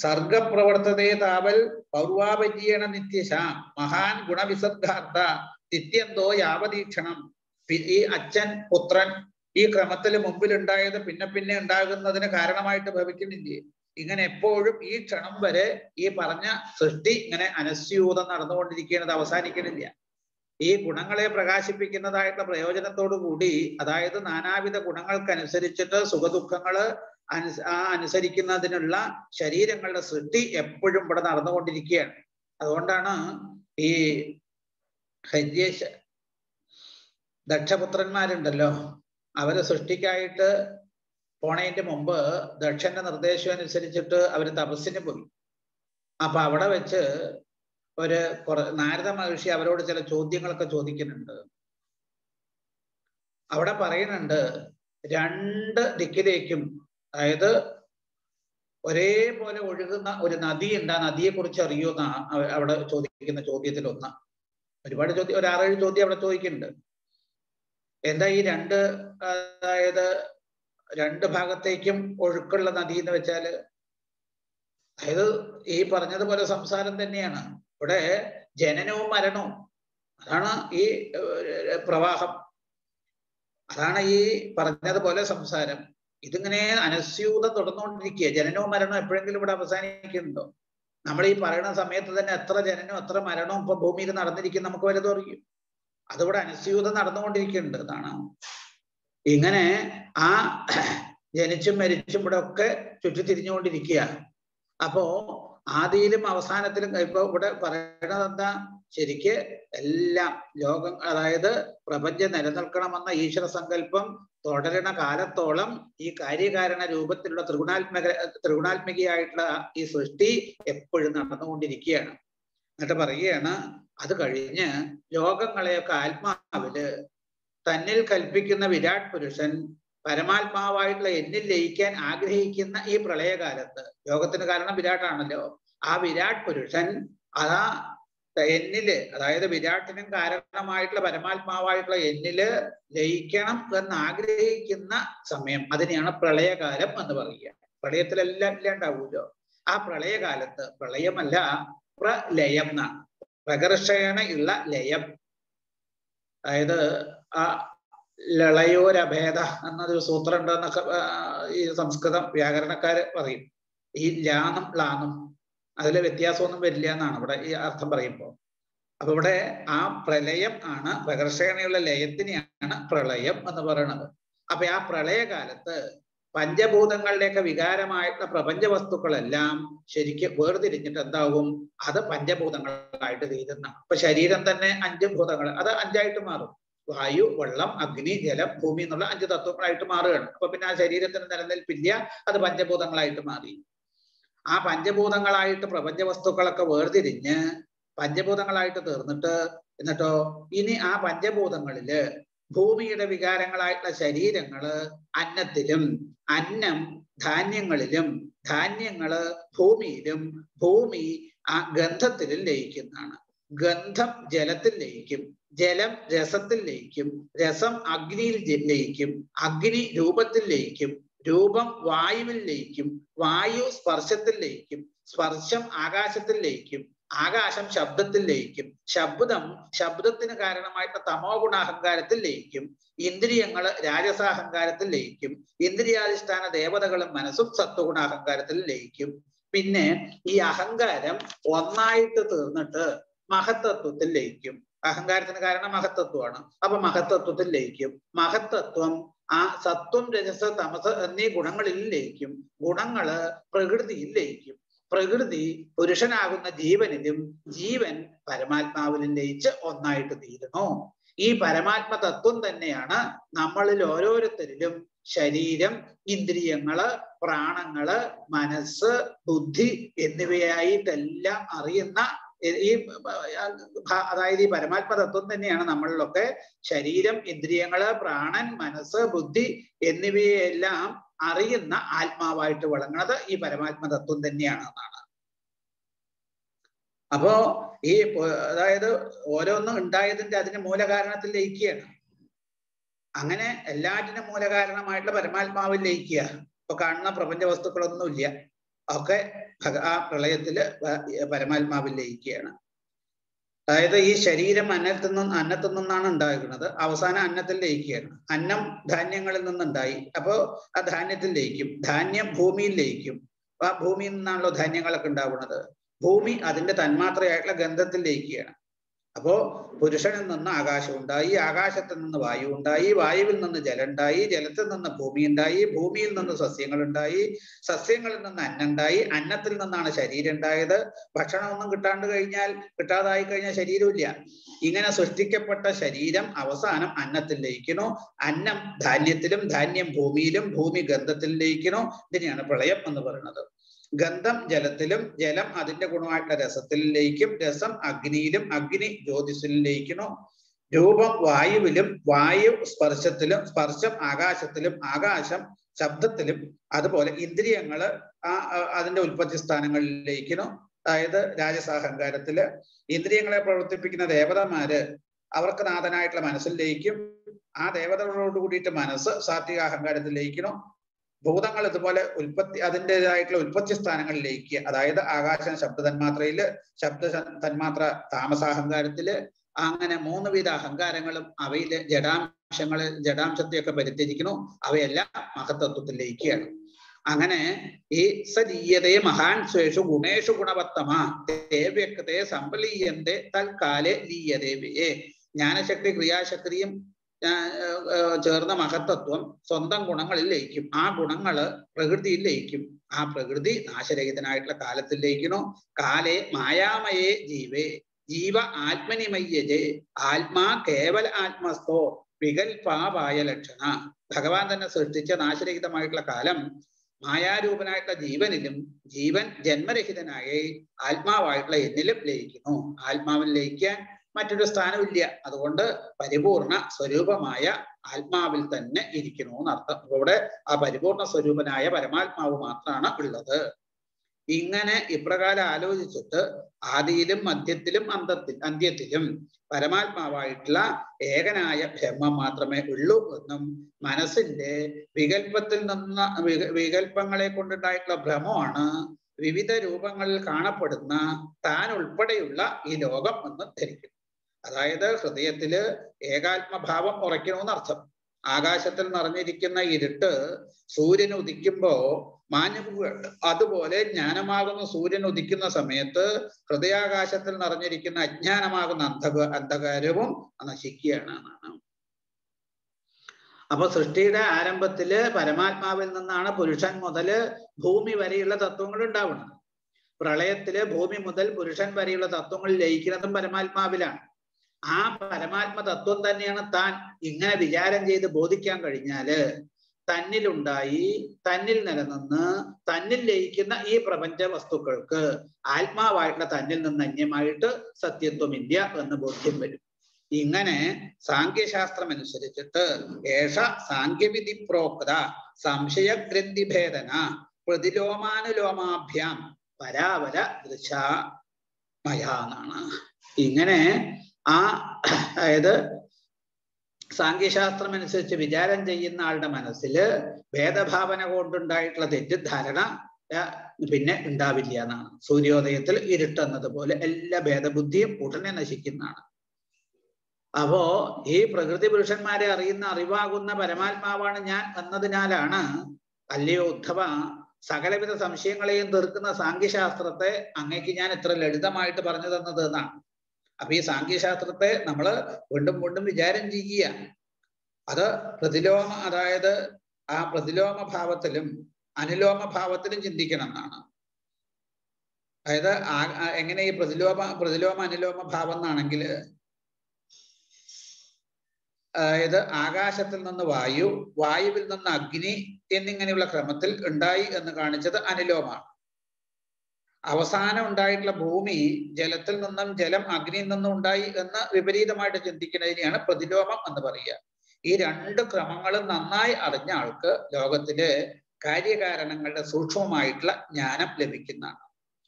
സർഗപ്രവർത്തതേ താവൽ പൗർവാപര്യേണ നിത്യശാം മഹാൻ ഗുണവിസർഗാർത്ഥ നിത്യന്തോ യാവതീക്ഷണം. ഈ അച്ഛൻ പുത്രൻ ഈ ക്രമത്തിൽ മുമ്പിലുണ്ടായത് പിന്നെ പിന്നെ ഉണ്ടാകുന്നതിന് കാരണമായിട്ട് ഭവിക്കുന്നില്ലേ? ഇങ്ങനെ എപ്പോഴും ഈ ക്ഷണം വരെ ഈ പറഞ്ഞ സൃഷ്ടി ഇങ്ങനെ അനസ്യൂതം നടന്നുകൊണ്ടിരിക്കുന്നത്, അവസാനിക്കണില്ല. ഈ ഗുണങ്ങളെ പ്രകാശിപ്പിക്കുന്നതായിട്ടുള്ള പ്രയോജനത്തോടു കൂടി, അതായത് നാനാവിധ ഗുണങ്ങൾക്കനുസരിച്ചിട്ട് സുഖദുഃഖങ്ങള് അനുസരിക്കുന്നതിനുള്ള ശരീരങ്ങളുടെ സൃഷ്ടി എപ്പോഴും ഇവിടെ നടന്നുകൊണ്ടിരിക്കുകയാണ്. അതുകൊണ്ടാണ് ഈ ദക്ഷപുത്രന്മാരുണ്ടല്ലോ, അവരെ സൃഷ്ടിക്കായിട്ട് പോണതിന്റെ മുമ്പ് ദക്ഷന്റെ നിർദ്ദേശം അനുസരിച്ചിട്ട് അവര് തപസ്സിന് പോയി. അപ്പൊ അവിടെ വെച്ച് നാരദ മഹർഷി അവരോട് ചില ചോദ്യങ്ങളൊക്കെ ചോദിക്കുന്നുണ്ട്. അവിടെ പറയുന്നുണ്ട്, രണ്ട് ദിക്കിലേക്കും, അതായത് ഒരേപോലെ ഒഴുകുന്ന ഒരു നദിയുണ്ട്, ആ നദിയെ കുറിച്ച് അറിയുമെന്നാ അവിടെ ചോദിക്കുന്ന ചോദ്യത്തിൽ ഒന്ന്. ഒരുപാട് ചോദ്യം, ഒരു 6-7 ചോദ്യം അവിടെ ചോദിക്കുന്നുണ്ട്. എന്താ ഈ അതായത് രണ്ട് ഭാഗത്തേക്കും ഒഴുക്കുള്ള നദി എന്ന് വെച്ചാല്, അതായത് ഈ പറഞ്ഞതുപോലെ സംസാരം തന്നെയാണ്. ഇവിടെ ജനനവും മരണവും, അതാണ് ഈ പ്രവാഹം, അതാണ് ഈ പറഞ്ഞതുപോലെ സംസാരം. ഇതിങ്ങനെ അനസ്യൂതം തുടർന്നുകൊണ്ടിരിക്കുക. ജനനവും മരണവും എപ്പോഴെങ്കിലും ഇവിടെ അവസാനിക്കുന്നുണ്ടോ? നമ്മൾ ഈ പറയുന്ന സമയത്ത് തന്നെ എത്ര ജനനവും എത്ര മരണവും ഇപ്പൊ ഭൂമിയിൽ നടന്നിരിക്കും നമുക്ക് വലുതും അറിയും. അതിവിടെ അനസ്യൂതം നടന്നുകൊണ്ടിരിക്കുന്നുണ്ട് എന്നാണ്. ഇങ്ങനെ ആ ജനിച്ചും മരിച്ചും ഇവിടെ ഒക്കെ ചുറ്റിത്തിരിഞ്ഞുകൊണ്ടിരിക്കുക. അപ്പോ ആദിയിലും അവസാനത്തിലും ഇപ്പൊ ഇവിടെ പറയണത് എന്താ? ശരിക്ക് എല്ലാം ലോകം, അതായത് പ്രപഞ്ചം നിലനിൽക്കണമെന്ന ഈശ്വര സങ്കല്പം തുടരണ കാലത്തോളം ഈ കാര്യകാരണ രൂപത്തിലുള്ള ത്രിഗുണാത്മികയായിട്ടുള്ള ഈ സൃഷ്ടി എപ്പോഴും നടന്നുകൊണ്ടിരിക്കുകയാണ്. എന്നിട്ട് പറയുകയാണ്, അത് കഴിഞ്ഞ് ലോകങ്ങളെയൊക്കെ ആത്മാവില് തന്നിൽ കൽപ്പിക്കുന്ന വിരാട് പുരുഷൻ പരമാത്മാവായിട്ടുള്ള എന്നിൽ ലയിക്കാൻ ആഗ്രഹിക്കുന്ന ഈ പ്രളയകാലത്ത്, ലോകത്തിന് കാരണം വിരാട്ടാണല്ലോ, ആ വിരാട് പുരുഷൻ അതാ എന്നില്, അതായത് വിരാട്ടിനും കാരണമായിട്ടുള്ള പരമാത്മാവായിട്ടുള്ള എന്നില് ലയിക്കണം എന്ന് ആഗ്രഹിക്കുന്ന സമയം, അതിനെയാണ് പ്രളയകാലം എന്ന് പറയുക. പ്രളയത്തിലെല്ലാം ഇല്ലാണ്ടാവൂലോ. ആ പ്രളയകാലത്ത്, പ്രളയമല്ല പ്രലയം എന്നാണ്, പ്രകർഷേണ ഉള്ള ലയം. അതായത് ആ ലളയോരഭേദ എന്നൊരു സൂത്രം ഉണ്ടെന്നൊക്കെ ഈ സംസ്കൃതം വ്യാകരണക്കാര് പറയും. ഈ ലാന്നും ളാന്നും അതിലെ വ്യത്യാസമൊന്നും വരില്ല എന്നാണ് ഇവിടെ ഈ അർത്ഥം പറയുമ്പോൾ. അപ്പൊ ഇവിടെ ആ പ്രളയം ആണ്, പ്രകർഷേണയുള്ള ലയത്തിനെയാണ് പ്രളയം എന്ന് പറയുന്നത്. അപ്പൊ ആ പ്രളയകാലത്ത് പഞ്ചഭൂതങ്ങളുടെയൊക്കെ വികാരമായിട്ടുള്ള പ്രപഞ്ച വസ്തുക്കളെല്ലാം ശരിക്കും വേർതിരിഞ്ഞിട്ട് എന്താവും? അത് പഞ്ചഭൂതങ്ങളായിട്ട് തീരുന്ന. ഇപ്പൊ ശരീരം തന്നെ 5 ഭൂതങ്ങൾ, അത് 5ആയിട്ട് മാറും. വായു, വെള്ളം, അഗ്നി, ജലം, ഭൂമി എന്നുള്ള 5 തത്വങ്ങളായിട്ട് മാറുകയാണ്. അപ്പൊ പിന്നെ ആ ശരീരത്തിന് നിലനിൽപ്പില്ല, അത് പഞ്ചഭൂതങ്ങളായിട്ട് മാറി. ആ പഞ്ചഭൂതങ്ങളായിട്ട് പ്രപഞ്ച വസ്തുക്കളൊക്കെ വേർതിരിഞ്ഞ് പഞ്ചഭൂതങ്ങളായിട്ട് തീർന്നിട്ട്, എന്നിട്ടോ ഇനി ആ പഞ്ചഭൂതങ്ങളില് ഭൂമിയുടെ വികാരങ്ങളായിട്ടുള്ള ശരീരങ്ങള് അന്നത്തിലും, അന്നം ധാന്യങ്ങളിലും, ധാന്യങ്ങള് ഭൂമിയിലും, ഭൂമി ആ ഗന്ധത്തിലും ലയിക്കുന്നതാണ്. ഗന്ധം ജലത്തിൽ ലയിക്കും, ജലം രസത്തിൽ ലയിക്കും, രസം അഗ്നിയിൽ ലയിക്കും, അഗ്നി രൂപത്തിൽ ലയിക്കും, രൂപം വായുവിൽ ലയിക്കും, വായു സ്പർശത്തിൽ ലയിക്കും, സ്പർശം ആകാശത്തിൽ ലയിക്കും, ആകാശം ശബ്ദത്തിൽ ലയിക്കും, ശബ്ദം ശബ്ദത്തിന് കാരണമായിട്ട് തമോ ഗുണാഹങ്കാരത്തിൽ ലയിക്കും, ഇന്ദ്രിയങ്ങള് രാജസാഹങ്കാരത്തിൽ ലയിക്കും, ഇന്ദ്രിയാധിഷ്ഠാന ദേവതകളും മനസ്സും സത്വഗുണാഹങ്കാരത്തിൽ ലയിക്കും. പിന്നെ ഈ അഹങ്കാരം ഒന്നായിട്ട് തീർന്നിട്ട് മഹത്തത്വത്തിൽ ലയിക്കും. അഹങ്കാരത്തിന് കാരണം മഹത്തത്വമാണ്. അപ്പൊ മഹത്തത്വത്തിൽ ലയിക്കും. മഹത്തത്വം ആ സത്വം, രജസ്, തമസ് എന്നീ ഗുണങ്ങളിൽ ലയിക്കും. ഗുണങ്ങള് പ്രകൃതിയിൽ ലയിക്കും. പ്രകൃതി പുരുഷനാകുന്ന ജീവനിലും, ജീവൻ പരമാത്മാവിലും ലയിച്ച് ഒന്നായിട്ട് തീരുന്നു. ഈ പരമാത്മ തത്വം തന്നെയാണ് നമ്മളിൽ ഓരോരുത്തരിലും ശരീരം, ഇന്ദ്രിയങ്ങള്, പ്രാണങ്ങള്, മനസ്സ്, ബുദ്ധി എന്നിവയായിട്ടെല്ലാം അറിയുന്ന ഈ അതായത് ഈ പരമാത്മ തത്വം തന്നെയാണ് നമ്മളിലൊക്കെ ശരീരം, ഇന്ദ്രിയങ്ങള്, പ്രാണൻ, മനസ്സ്, ബുദ്ധി എന്നിവയെല്ലാം അറിയുന്ന ആത്മാവായിട്ട് വിളങ്ങുന്നത് ഈ പരമാത്മ തത്വം തന്നെയാണ് എന്നാണ്. അപ്പോ ഈ അതായത് ഓരോന്നും ഉണ്ടായതിന്റെ അതിന്റെ മൂലകാരണത്തിൽ ലയിക്കുകയാണ്. അങ്ങനെ എല്ലാറ്റിനും മൂലകാരണമായിട്ടുള്ള പരമാത്മാവിൽ ലയിക്കുക. ഇപ്പൊ കാണുന്ന പ്രപഞ്ച വസ്തുക്കളൊന്നുമില്ല, ഒക്കെ ആ പ്രളയത്തില് പരമാത്മാവിൽ ലയിക്കുകയാണ്. അതായത് ഈ ശരീരം അന്നത്തിൽ നിന്നാണ് ഉണ്ടാകുന്നത്, അവസാനം അന്നത്തിൽ ലയിക്കുകയാണ്. അന്നം ധാന്യങ്ങളിൽ നിന്നുണ്ടായി, അപ്പോ ആ ധാന്യത്തിൽ ലയിക്കും. ധാന്യം ഭൂമിയിൽ ലയിക്കും, ആ ഭൂമിയിൽ നിന്നാണല്ലോ ധാന്യങ്ങളൊക്കെ ഉണ്ടാവുന്നത്. ഭൂമി അതിന്റെ തന്മാത്രയായിട്ടുള്ള ഗന്ധത്തിൽ ലയിക്കുകയാണ്. അപ്പോ പുരുഷനിൽ നിന്ന് ആകാശം ഉണ്ടായി, ആകാശത്തിൽ നിന്ന് വായു ഉണ്ടായി, വായുവിൽ നിന്ന് ജലം ഉണ്ടായി, ജലത്തിൽ നിന്ന് ഭൂമി ഉണ്ടായി, ഭൂമിയിൽ നിന്ന് സസ്യങ്ങൾ ഉണ്ടായി, സസ്യങ്ങളിൽ നിന്ന് അന്നം ഉണ്ടായി, അന്നത്തിൽ നിന്നാണ് ശരീരം ഉണ്ടായത്. ഭക്ഷണമൊന്നും കിട്ടാതായി കഴിഞ്ഞാൽ ശരീരമില്ല. ഇങ്ങനെ സൃഷ്ടിക്കപ്പെട്ട ശരീരം അവസാനം അന്നത്തിൽ ലയിക്കുന്നു. അന്നം ധാന്യത്തിലും, ധാന്യം ഭൂമിയിലും, ഭൂമി ഗന്ധത്തിൽ ലയിക്കുന്നു. ഇതിനെയാണ് പ്രളയം എന്ന് പറയുന്നത്. ഗന്ധം ജലത്തിലും, ജലം അതിന്റെ ഗുണമായിട്ടുള്ള രസത്തിൽ ലയിക്കും, രസം അഗ്നിയിലും, അഗ്നി ജ്യോതിസിലും ലയിക്കുന്നു. രൂപം വായുവിലും, വായു സ്പർശത്തിലും, സ്പർശം ആകാശത്തിലും, ആകാശം ശബ്ദത്തിലും, അതുപോലെ ഇന്ദ്രിയങ്ങള് അതിന്റെ ഉൽപ്പത്തി സ്ഥാനങ്ങളിൽ ലയിക്കുന്നു. അതായത് രാജസാഹങ്കാരത്തില് ഇന്ദ്രിയങ്ങളെ പ്രവർത്തിപ്പിക്കുന്ന ദേവതമാര് അവർക്ക് നാഥനായിട്ടുള്ള മനസ്സിൽ ലയിക്കും. ആ ദേവതകളോട് കൂടിയിട്ട് മനസ്സ് സാത്വിക അഹങ്കാരത്തിൽ ലയിക്കണം. ഭൂതങ്ങൾ ഇതുപോലെ അതിൻ്റെതായിട്ടുള്ള ഉൽപ്പത്തി സ്ഥാനങ്ങളിൽ ലയിക്കുക. അതായത് ആകാശം ശബ്ദ തന്മാത്രയില്, ശബ്ദ തന്മാത്ര താമസാഹങ്കാരത്തില്, അങ്ങനെ 3 വിധ അഹങ്കാരങ്ങളും അവയിലെ ജഡാംശത്തെയൊക്കെ പരിത്യജിക്കുന്നു. അവയെല്ലാം മഹത്തത്വത്തിൽ ലയിക്കുകയാണ്. അങ്ങനെ ഈ സലീയതേ മഹാൻ സ്വേഷു ഗുണേഷു ഗുണവത്തമ വ്യക്തത്തെ സമ്പലീയന്റെ തൽക്കാലെ ലീയതേവയെ. ജ്ഞാനശക്തി ക്രിയാശക്തിയും ചേർന്ന മഹത്തത്വം സ്വന്തം ഗുണങ്ങളിൽ ലയിക്കും. ആ ഗുണങ്ങള് പ്രകൃതിയിൽ ലയിക്കും. ആ പ്രകൃതി നാശരഹിതനായിട്ടുള്ള കാലത്തിൽ ലയിക്കണോ. കാലേ മായാമയേ ജീവേ ജീവ ആത്മനിമയ്യജേ ആത്മാ കേവല ആത്മസ്ഥോ വികൽപാപായ ലക്ഷണ. ഭഗവാൻ തന്നെ സൃഷ്ടിച്ച നാശരഹിതമായിട്ടുള്ള കാലം മായാരൂപനായിട്ടുള്ള ജീവനിലും ജീവൻ ജന്മരഹിതനായി ആത്മാവായിട്ടുള്ള എന്നിലും ലയിക്കുന്നു. ആത്മാവിൽ ലയിക്കാൻ മറ്റൊരു സ്ഥാനമില്ല. അതുകൊണ്ട് പരിപൂർണ സ്വരൂപമായ ആത്മാവിൽ തന്നെ ഇരിക്കുന്നു എന്നർത്ഥം. ഇവിടെ ആ പരിപൂർണ സ്വരൂപനായ പരമാത്മാവ് മാത്രമാണ് ഉള്ളത്. ഇങ്ങനെ ഇപ്രകാരം ആലോചിച്ചിട്ട് ആദിയിലും മധ്യത്തിലും അന്ത്യത്തിലും പരമാത്മാവായിട്ടുള്ള ഏകനായ ബ്രഹ്മം മാത്രമേ ഉള്ളൂ എന്നും മനസ്സിന്റെ വികല്പങ്ങളെ കൊണ്ടുണ്ടായിട്ടുള്ള ഭ്രമമാണ് വിവിധ രൂപങ്ങളിൽ കാണപ്പെടുന്ന താൻ ഉൾപ്പെടെയുള്ള ഈ ലോകം എന്ന് ധരിക്കുന്നു. അതായത് ഹൃദയത്തില് ഏകാത്മഭാവം ഉറയ്ക്കണമെന്നർത്ഥം. ആകാശത്തിൽ നിറഞ്ഞിരിക്കുന്ന ഇരുട്ട് സൂര്യൻ ഉദിക്കുമ്പോ മാഞ്ഞുപോവുകയാണ്. അതുപോലെ ജ്ഞാനമാകുന്ന സൂര്യൻ ഉദിക്കുന്ന സമയത്ത് ഹൃദയാകാശത്തിൽ നിറഞ്ഞിരിക്കുന്ന അജ്ഞാനമാകുന്ന അന്ധകാരവും നശിക്കുകയാണ് എന്നാണ്. അപ്പൊ സൃഷ്ടിയുടെ ആരംഭത്തില് പരമാത്മാവിൽ നിന്നാണ് പുരുഷൻ മുതല് ഭൂമി വരെയുള്ള തത്വങ്ങൾ ഉണ്ടാവുന്നത്. പ്രളയത്തില് ഭൂമി മുതൽ പുരുഷൻ വരെയുള്ള തത്വങ്ങൾ ലയിക്കുന്നതും പരമാത്മാവിലാണ്. ആ പരമാത്മ തത്വം തന്നെയാണ് താൻ. ഇങ്ങനെ വിചാരം ചെയ്ത് ബോധിക്കാൻ കഴിഞ്ഞാല് തന്നിലുണ്ടായി തന്നിൽ നിലനിന്ന് തന്നിൽ ലയിക്കുന്ന ഈ പ്രപഞ്ച വസ്തുക്കൾക്ക് ആത്മാവായിട്ടുള്ള തന്നിൽ നിന്ന് അന്യമായിട്ട് സത്യത്വമില്ല എന്ന് ബോധ്യം വരും. ഇങ്ങനെ സാഖ്യശാസ്ത്രം അനുസരിച്ചിട്ട് ഏഷ സാഖ്യവിധി പ്രോക്ത സംശയഗ്രന്ഥിഭേദന പ്രതിലോമാനുലോമാഭ്യാം പരാവര ദൃശാമയാന്നാണ്. ഇങ്ങനെ അതായത് സാഖ്യശാസ്ത്രം അനുസരിച്ച് വിചാരം ചെയ്യുന്ന ആളുടെ മനസ്സില് ഭേദഭാവന കൊണ്ടുണ്ടായിട്ടുള്ള തെറ്റിദ്ധാരണ പിന്നെ ഉണ്ടാവില്ല എന്നാണ്. സൂര്യോദയത്തിൽ ഇരുട്ടെന്നതുപോലെ എല്ലാ ഭേദബുദ്ധിയും ഉടനെ നശിക്കുന്നതാണ്. അപ്പോ ഈ പ്രകൃതി പുരുഷന്മാരെ അറിയുന്ന അറിവാകുന്ന പരമാത്മാവാണ് ഞാൻ എന്നതിനാലാണ് അല്ലയോ ഉദ്ധവ സകലവിധ സംശയങ്ങളെയും തീർക്കുന്ന സാഖ്യശാസ്ത്രത്തെ അങ്ങേക്ക് ഞാൻ ഇത്ര ലളിതമായിട്ട് പറഞ്ഞു തന്നത് എന്നാണ്. അപ്പൊ ഈ സാഖ്യശാസ്ത്രത്തെ നമ്മള് വീണ്ടും വീണ്ടും വിചാരം ചെയ്യുക. അത് പ്രതിലോമ, അതായത് ആ പ്രതിലോമ ഭാവത്തിലും അനുലോമ ഭാവത്തിലും ചിന്തിക്കണം എന്നാണ്. അതായത് എങ്ങനെ ഈ പ്രതിലോമ അനുലോമ ഭാവം എന്നാണെങ്കിൽ, അതായത് ആകാശത്തിൽ നിന്ന് വായു, വായുവിൽ നിന്ന് അഗ്നി എന്നിങ്ങനെയുള്ള ക്രമത്തിൽ ഉണ്ടായി എന്ന് കാണിച്ചത് അനുലോമാണ്. അവസാനം ഉണ്ടായിട്ടുള്ള ഭൂമി ജലത്തിൽ നിന്നും ജലം അഗ്നിയിൽ നിന്നും ഉണ്ടായി എന്ന് വിപരീതമായിട്ട് ചിന്തിക്കുന്നതിനെയാണ് പ്രതിലോമം എന്ന് പറയുക. ഈ രണ്ട് ക്രമങ്ങളും നന്നായി അറിഞ്ഞ ആൾക്ക് ലോകത്തിലെ കാര്യകാരണങ്ങളുടെ സൂക്ഷ്മമായിട്ടുള്ള ജ്ഞാനം ലഭിക്കുന്നതാണ്.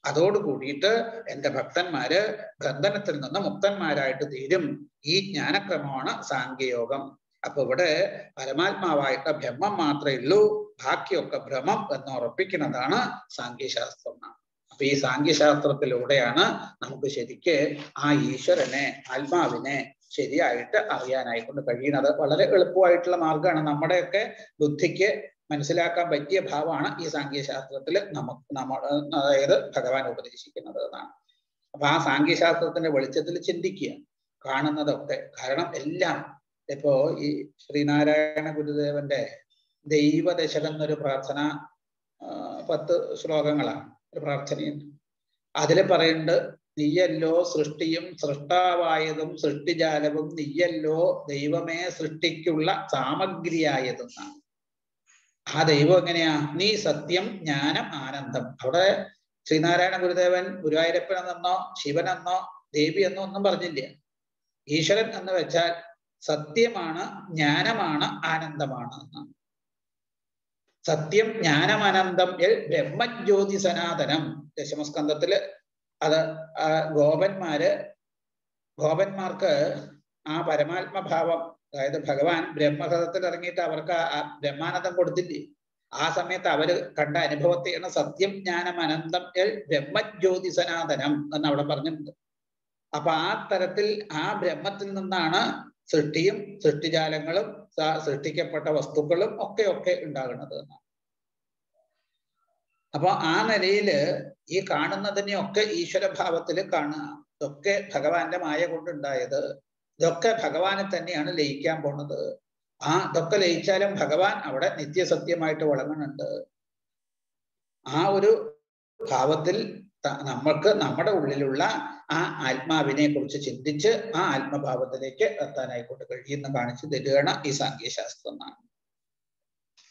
അതോടുകൂടിയിട്ട് എൻ്റെ ഭക്തന്മാര് ബന്ധനത്തിൽ നിന്ന് മുക്തന്മാരായിട്ട് തീരും. ഈ ജ്ഞാനക്രമമാണ് സാഖ്യയോഗം. അപ്പൊ ഇവിടെ പരമാത്മാവായിട്ടുള്ള ബ്രഹ്മം മാത്രമേ ഉള്ളൂ, ബാക്കിയൊക്കെ ഭ്രമം എന്ന് ഉറപ്പിക്കുന്നതാണ് സാഖ്യശാസ്ത്രം. അപ്പൊ ഈ സാഖ്യശാസ്ത്രത്തിലൂടെയാണ് നമുക്ക് ശരിക്ക് ആ ഈശ്വരനെ, ആത്മാവിനെ ശരിയായിട്ട് അറിയാനായിക്കൊണ്ട് കഴിയുന്നത്. വളരെ എളുപ്പമായിട്ടുള്ള മാർഗമാണ്. നമ്മുടെയൊക്കെ ബുദ്ധിക്ക് മനസ്സിലാക്കാൻ പറ്റിയ ഭാവമാണ് ഈ സാഖ്യശാസ്ത്രത്തിൽ അതായത് ഭഗവാൻ ഉപദേശിക്കുന്നത് എന്നാണ്. അപ്പൊ ആ സാഖ്യശാസ്ത്രത്തിന്റെ വെളിച്ചത്തിൽ ചിന്തിക്കുക കാണുന്നതൊക്കെ. കാരണം എല്ലാം ഇപ്പോ ഈ ശ്രീനാരായണ ഗുരുദേവന്റെ ദൈവദശകം എന്നൊരു പ്രാർത്ഥന 10 ശ്ലോകങ്ങളാണ്, ഒരു പ്രാർത്ഥനയുണ്ട്. അതിൽ പറയുന്നുണ്ട്, നീയല്ലോ സൃഷ്ടിയും സൃഷ്ടാവായതും സൃഷ്ടിജാലവും നീയല്ലോ ദൈവമേ സൃഷ്ടിക്കുള്ള സാമഗ്രിയായതെന്നാണ്. ആ ദൈവം എങ്ങനെയാ? നീ സത്യം ജ്ഞാനം ആനന്ദം. അവിടെ ശ്രീനാരായണ ഗുരുദേവൻ ഗുരുവായൂരപ്പനെന്നോ ശിവനെന്നോ ദേവി എന്നോ ഒന്നും പറഞ്ഞില്ല. ഈശ്വരൻ എന്ന് വെച്ചാൽ സത്യമാണ്, ജ്ഞാനമാണ്, ആനന്ദമാണ് എന്നാണ്. സത്യം ജ്ഞാനം അനന്തം എൽ ബ്രഹ്മജ്യോതി സനാതനം. ദശമസ്കന്ധത്തില് അത് ഗോപന്മാർക്ക് ആ പരമാത്മഭാവം, അതായത് ഭഗവാൻ ബ്രഹ്മപദത്തിൽ ഇറങ്ങിയിട്ട് അവർക്ക് ബ്രഹ്മാനന്ദം കൊടുത്തില്ലേ? ആ സമയത്ത് അവര് കണ്ട അനുഭവത്തെയാണ് സത്യം ജ്ഞാനം അനന്തം എൽ ബ്രഹ്മജ്യോതി സനാതനം എന്ന് അവിടെ പറഞ്ഞിട്ടുണ്ട്. അപ്പൊ ആ തരത്തിൽ ആ ബ്രഹ്മത്തിൽ നിന്നാണ് സൃഷ്ടിയും സൃഷ്ടിജാലങ്ങളും സൃഷ്ടിക്കപ്പെട്ട വസ്തുക്കളും ഒക്കെ ഉണ്ടാകുന്നത് എന്നാണ്. അപ്പൊ ആ നിലയില് ഈ കാണുന്നതിനെയൊക്കെ ഈശ്വരഭാവത്തിൽ കാണുക. ഇതൊക്കെ ഭഗവാന്റെ മായ കൊണ്ടുണ്ടായത്. ഇതൊക്കെ ഭഗവാനെ തന്നെയാണ് ലയിക്കാൻ പോണത്. ഇതൊക്കെ ലയിച്ചാലും ഭഗവാൻ അവിടെ നിത്യസത്യമായിട്ട് വിളങ്ങുന്നുണ്ട്. ആ ഒരു ഭാവത്തിൽ നമ്മൾക്ക് നമ്മുടെ ഉള്ളിലുള്ള ആ ആത്മാവിനെ കുറിച്ച് ചിന്തിച്ച് ആ ആത്മഭാവത്തിലേക്ക് എത്താനായിക്കൊണ്ട് കഴിയുന്ന കാണിച്ചു തരികയാണ് ഈ സാങ്കേശാസ്ത്രം എന്നാണ്.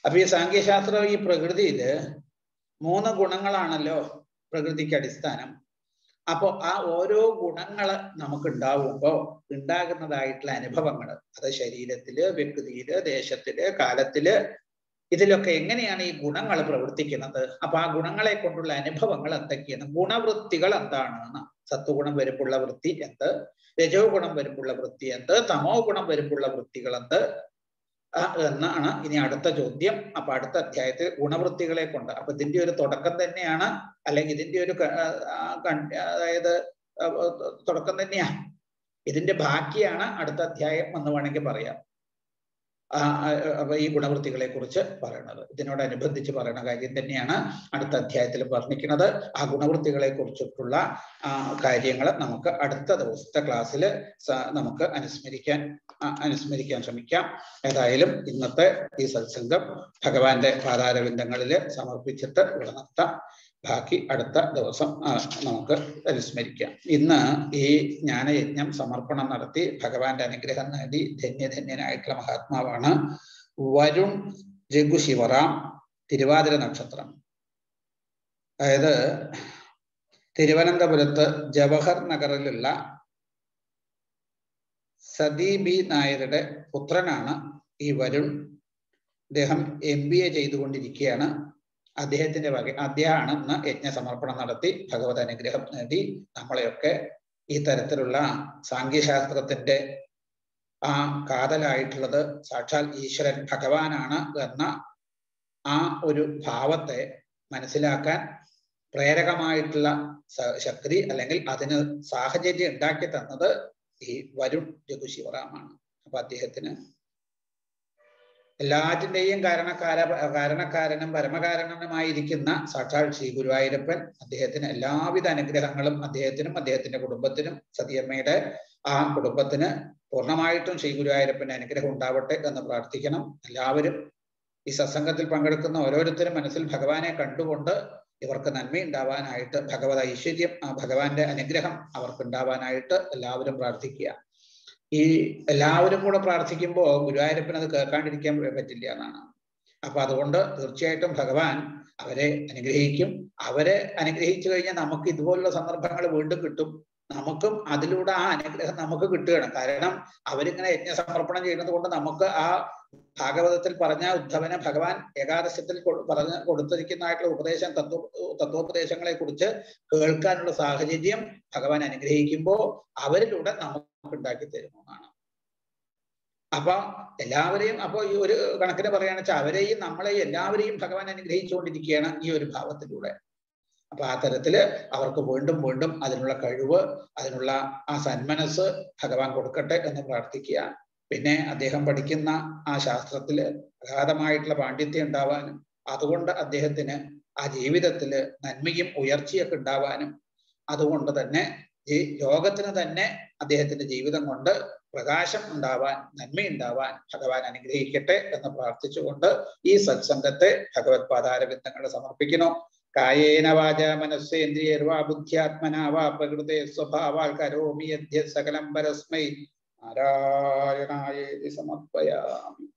അപ്പൊ ഈ സാങ്കേശാസ്ത്രം ഈ പ്രകൃതിയില് 3 ഗുണങ്ങളാണല്ലോ പ്രകൃതിക്ക് അടിസ്ഥാനം. അപ്പോ ആ ഓരോ ഗുണങ്ങള് നമുക്ക് ഉണ്ടാവുമ്പോ ഉണ്ടാകുന്നതായിട്ടുള്ള അനുഭവങ്ങൾ, അത് ശരീരത്തില്, വ്യക്തിയില്, ദേശത്തില്, കാലത്തില്, ഇതിലൊക്കെ എങ്ങനെയാണ് ഈ ഗുണങ്ങൾ പ്രവർത്തിക്കുന്നത്? അപ്പൊ ആ ഗുണങ്ങളെ കൊണ്ടുള്ള അനുഭവങ്ങൾ എന്തൊക്കെയാണ്? ഗുണവൃത്തികൾ എന്താണെന്ന്. സത്വഗുണം വരുമ്പുള്ള വൃത്തി എന്ത്, രജോ ഗുണം വരുമ്പുള്ള വൃത്തി എന്ത്, തമോ ഗുണം വരുമ്പുള്ള വൃത്തികൾ എന്ത് എന്നാണ് ഇനി അടുത്ത ചോദ്യം. അപ്പൊ അടുത്ത അധ്യായത്തിൽ ഗുണവൃത്തികളെ കൊണ്ട്, അപ്പൊ ഇതിന്റെ ഒരു തുടക്കം തന്നെയാണ്, അല്ലെങ്കിൽ ഇതിന്റെ ഒരു അതായത് തുടക്കം തന്നെയാ, ഇതിന്റെ ബാക്കിയാണ് അടുത്ത അധ്യായം എന്ന് വേണമെങ്കിൽ പറയാം. അപ്പൊ ഈ ഗുണവൃത്തികളെ കുറിച്ച് പറയണത് ഇതിനോടനുബന്ധിച്ച് പറയുന്ന കാര്യം തന്നെയാണ് അടുത്ത അധ്യായത്തിൽ വർണ്ണിക്കുന്നത്. ആ ഗുണവൃത്തികളെ കുറിച്ചിട്ടുള്ള കാര്യങ്ങൾ നമുക്ക് അടുത്ത ദിവസത്തെ ക്ലാസ്സിൽ നമുക്ക് അനുസ്മരിക്കാൻ ശ്രമിക്കാം. ഏതായാലും ഇന്നത്തെ ഈ സത്സംഗം ഭഗവാന്റെ പാതാരവിന്ദങ്ങളിൽ സമർപ്പിച്ചിട്ട് ഇവിടെ നിർത്താം. ബാക്കി അടുത്ത ദിവസം നമുക്ക് അനുസ്മരിക്കാം. ഇന്ന് ഈ ജ്ഞാനയജ്ഞം സമർപ്പണം നടത്തി ഭഗവാന്റെ അനുഗ്രഹം നേടി ധന്യധന്യനായിട്ടുള്ള മഹാത്മാവാണ് വരുൺ രഘു ശിവറാം, തിരുവാതിര നക്ഷത്രം. അതായത് തിരുവനന്തപുരത്ത് ജവഹർ നഗറിലുള്ള സതി ബി നായരുടെ പുത്രനാണ് ഈ വരുൺ. അദ്ദേഹം MBA ചെയ്തുകൊണ്ടിരിക്കുകയാണ്. അദ്ദേഹമാണ് ഇന്ന് യജ്ഞസമർപ്പണം നടത്തി ഭഗവത് അനുഗ്രഹം നേടി നമ്മളെയൊക്കെ ഈ തരത്തിലുള്ള സാങ്കേശാസ്ത്രത്തിന്റെ കാതലായിട്ടുള്ളത് സാക്ഷാൽ ഈശ്വരൻ ഭഗവാനാണ് എന്ന ആ ഒരു ഭാവത്തെ മനസ്സിലാക്കാൻ പ്രേരകമായിട്ടുള്ള ശക്തി അല്ലെങ്കിൽ അതിന് സാഹചര്യം ഉണ്ടാക്കി തന്നത് ഈ വരുൺ രഘു ശിവറാമാണ്. അപ്പൊ അദ്ദേഹത്തിന് എല്ലാറ്റിൻ്റെയും കാരണക്കാരനും പരമകാരണനുമായിരിക്കുന്ന സാക്ഷാൽ ശ്രീ ഗുരുവായൂരപ്പൻ അദ്ദേഹത്തിന് എല്ലാവിധ അനുഗ്രഹങ്ങളും അദ്ദേഹത്തിനും അദ്ദേഹത്തിന്റെ കുടുംബത്തിനും സതിയമ്മയുടെ ആ കുടുംബത്തിന് പൂർണ്ണമായിട്ടും ശ്രീ ഗുരുവായൂരപ്പന്റെ അനുഗ്രഹം ഉണ്ടാവട്ടെ എന്ന് പ്രാർത്ഥിക്കണം. എല്ലാവരും ഈ സത്സംഗത്തിൽ പങ്കെടുക്കുന്ന ഓരോരുത്തരും മനസ്സിൽ ഭഗവാനെ കണ്ടുകൊണ്ട് ഇവർക്ക് നന്മയുണ്ടാവാനായിട്ട്, ഭഗവത് ഐശ്വര്യം, ഭഗവാന്റെ അനുഗ്രഹം അവർക്ക് ഉണ്ടാവാനായിട്ട് എല്ലാവരും പ്രാർത്ഥിക്കുക. ഈ എല്ലാവരും കൂടെ പ്രാർത്ഥിക്കുമ്പോൾ ഗുരുവായൂരപ്പന് അത് കേൾക്കാണ്ടിരിക്കാൻ പറ്റില്ല എന്നാണ്. അപ്പൊ അതുകൊണ്ട് തീർച്ചയായിട്ടും ഭഗവാൻ അവരെ അനുഗ്രഹിക്കും. അവരെ അനുഗ്രഹിച്ചു കഴിഞ്ഞാൽ നമുക്ക് ഇതുപോലുള്ള സന്ദർഭങ്ങൾ വീണ്ടും കിട്ടും. നമുക്കും അതിലൂടെ ആ അനുഗ്രഹം നമുക്ക് കിട്ടുകയാണ്. കാരണം അവരിങ്ങനെ യജ്ഞസമർപ്പണം ചെയ്യുന്നത് കൊണ്ട് നമുക്ക് ആ ഭാഗവതത്തിൽ പറഞ്ഞ ഉദ്ധവനെ ഭഗവാൻ ഏകാദശത്തിൽ കൊടുത്തിരിക്കുന്നതായിട്ടുള്ള ഉപദേശം, തത്വോപദേശങ്ങളെ കുറിച്ച് കേൾക്കാനുള്ള സാഹചര്യം ഭഗവാൻ അനുഗ്രഹിക്കുമ്പോൾ അവരിലൂടെ നമുക്ക് ഉണ്ടാക്കി തരുന്നതാണ്. അപ്പൊ എല്ലാവരെയും, അപ്പൊ ഈ ഒരു കണക്കിന് പറയുകയാണെന്ന് വെച്ചാൽ അവരെയും നമ്മളെയും എല്ലാവരെയും ഭഗവാൻ അനുഗ്രഹിച്ചുകൊണ്ടിരിക്കുകയാണ് ഈ ഒരു ഭാവത്തിലൂടെ. അപ്പൊ ആ തരത്തില് അവർക്ക് വീണ്ടും വീണ്ടും അതിനുള്ള കഴിവ്, അതിനുള്ള ആ സന്മനസ് ഭഗവാൻ കൊടുക്കട്ടെ എന്ന് പ്രാർത്ഥിക്കുക. പിന്നെ അദ്ദേഹം പഠിക്കുന്ന ആ ശാസ്ത്രത്തില് അഗാധമായിട്ടുള്ള പാണ്ഡിത്യം ഉണ്ടാവാനും അതുകൊണ്ട് അദ്ദേഹത്തിന് ആ ജീവിതത്തില് നന്മയും ഉയർച്ചയൊക്കെ ഉണ്ടാവാനും അതുകൊണ്ട് തന്നെ ഈ ലോകത്തിന് തന്നെ അദ്ദേഹത്തിന്റെ ജീവിതം കൊണ്ട് പ്രകാശം ഉണ്ടാവാൻ, നന്മയുണ്ടാവാൻ ഭഗവാൻ അനുഗ്രഹിക്കട്ടെ എന്ന് പ്രാർത്ഥിച്ചുകൊണ്ട് ഈ സത്സംഗത്തെ ഭഗവത് പാതാരവിന്ദങ്ങളെ സമർപ്പിക്കുന്നു. കായേന വാച മനസ്സേന്ദ്രിയർവാ ബുദ്ധ്യാത്മനാ വാ പ്രകൃതേ സ്വഭാവാൽ കരോമി യദ്യ സകലം പരസ്മൈ നാരായണായേതി സമർപ്പയാമി.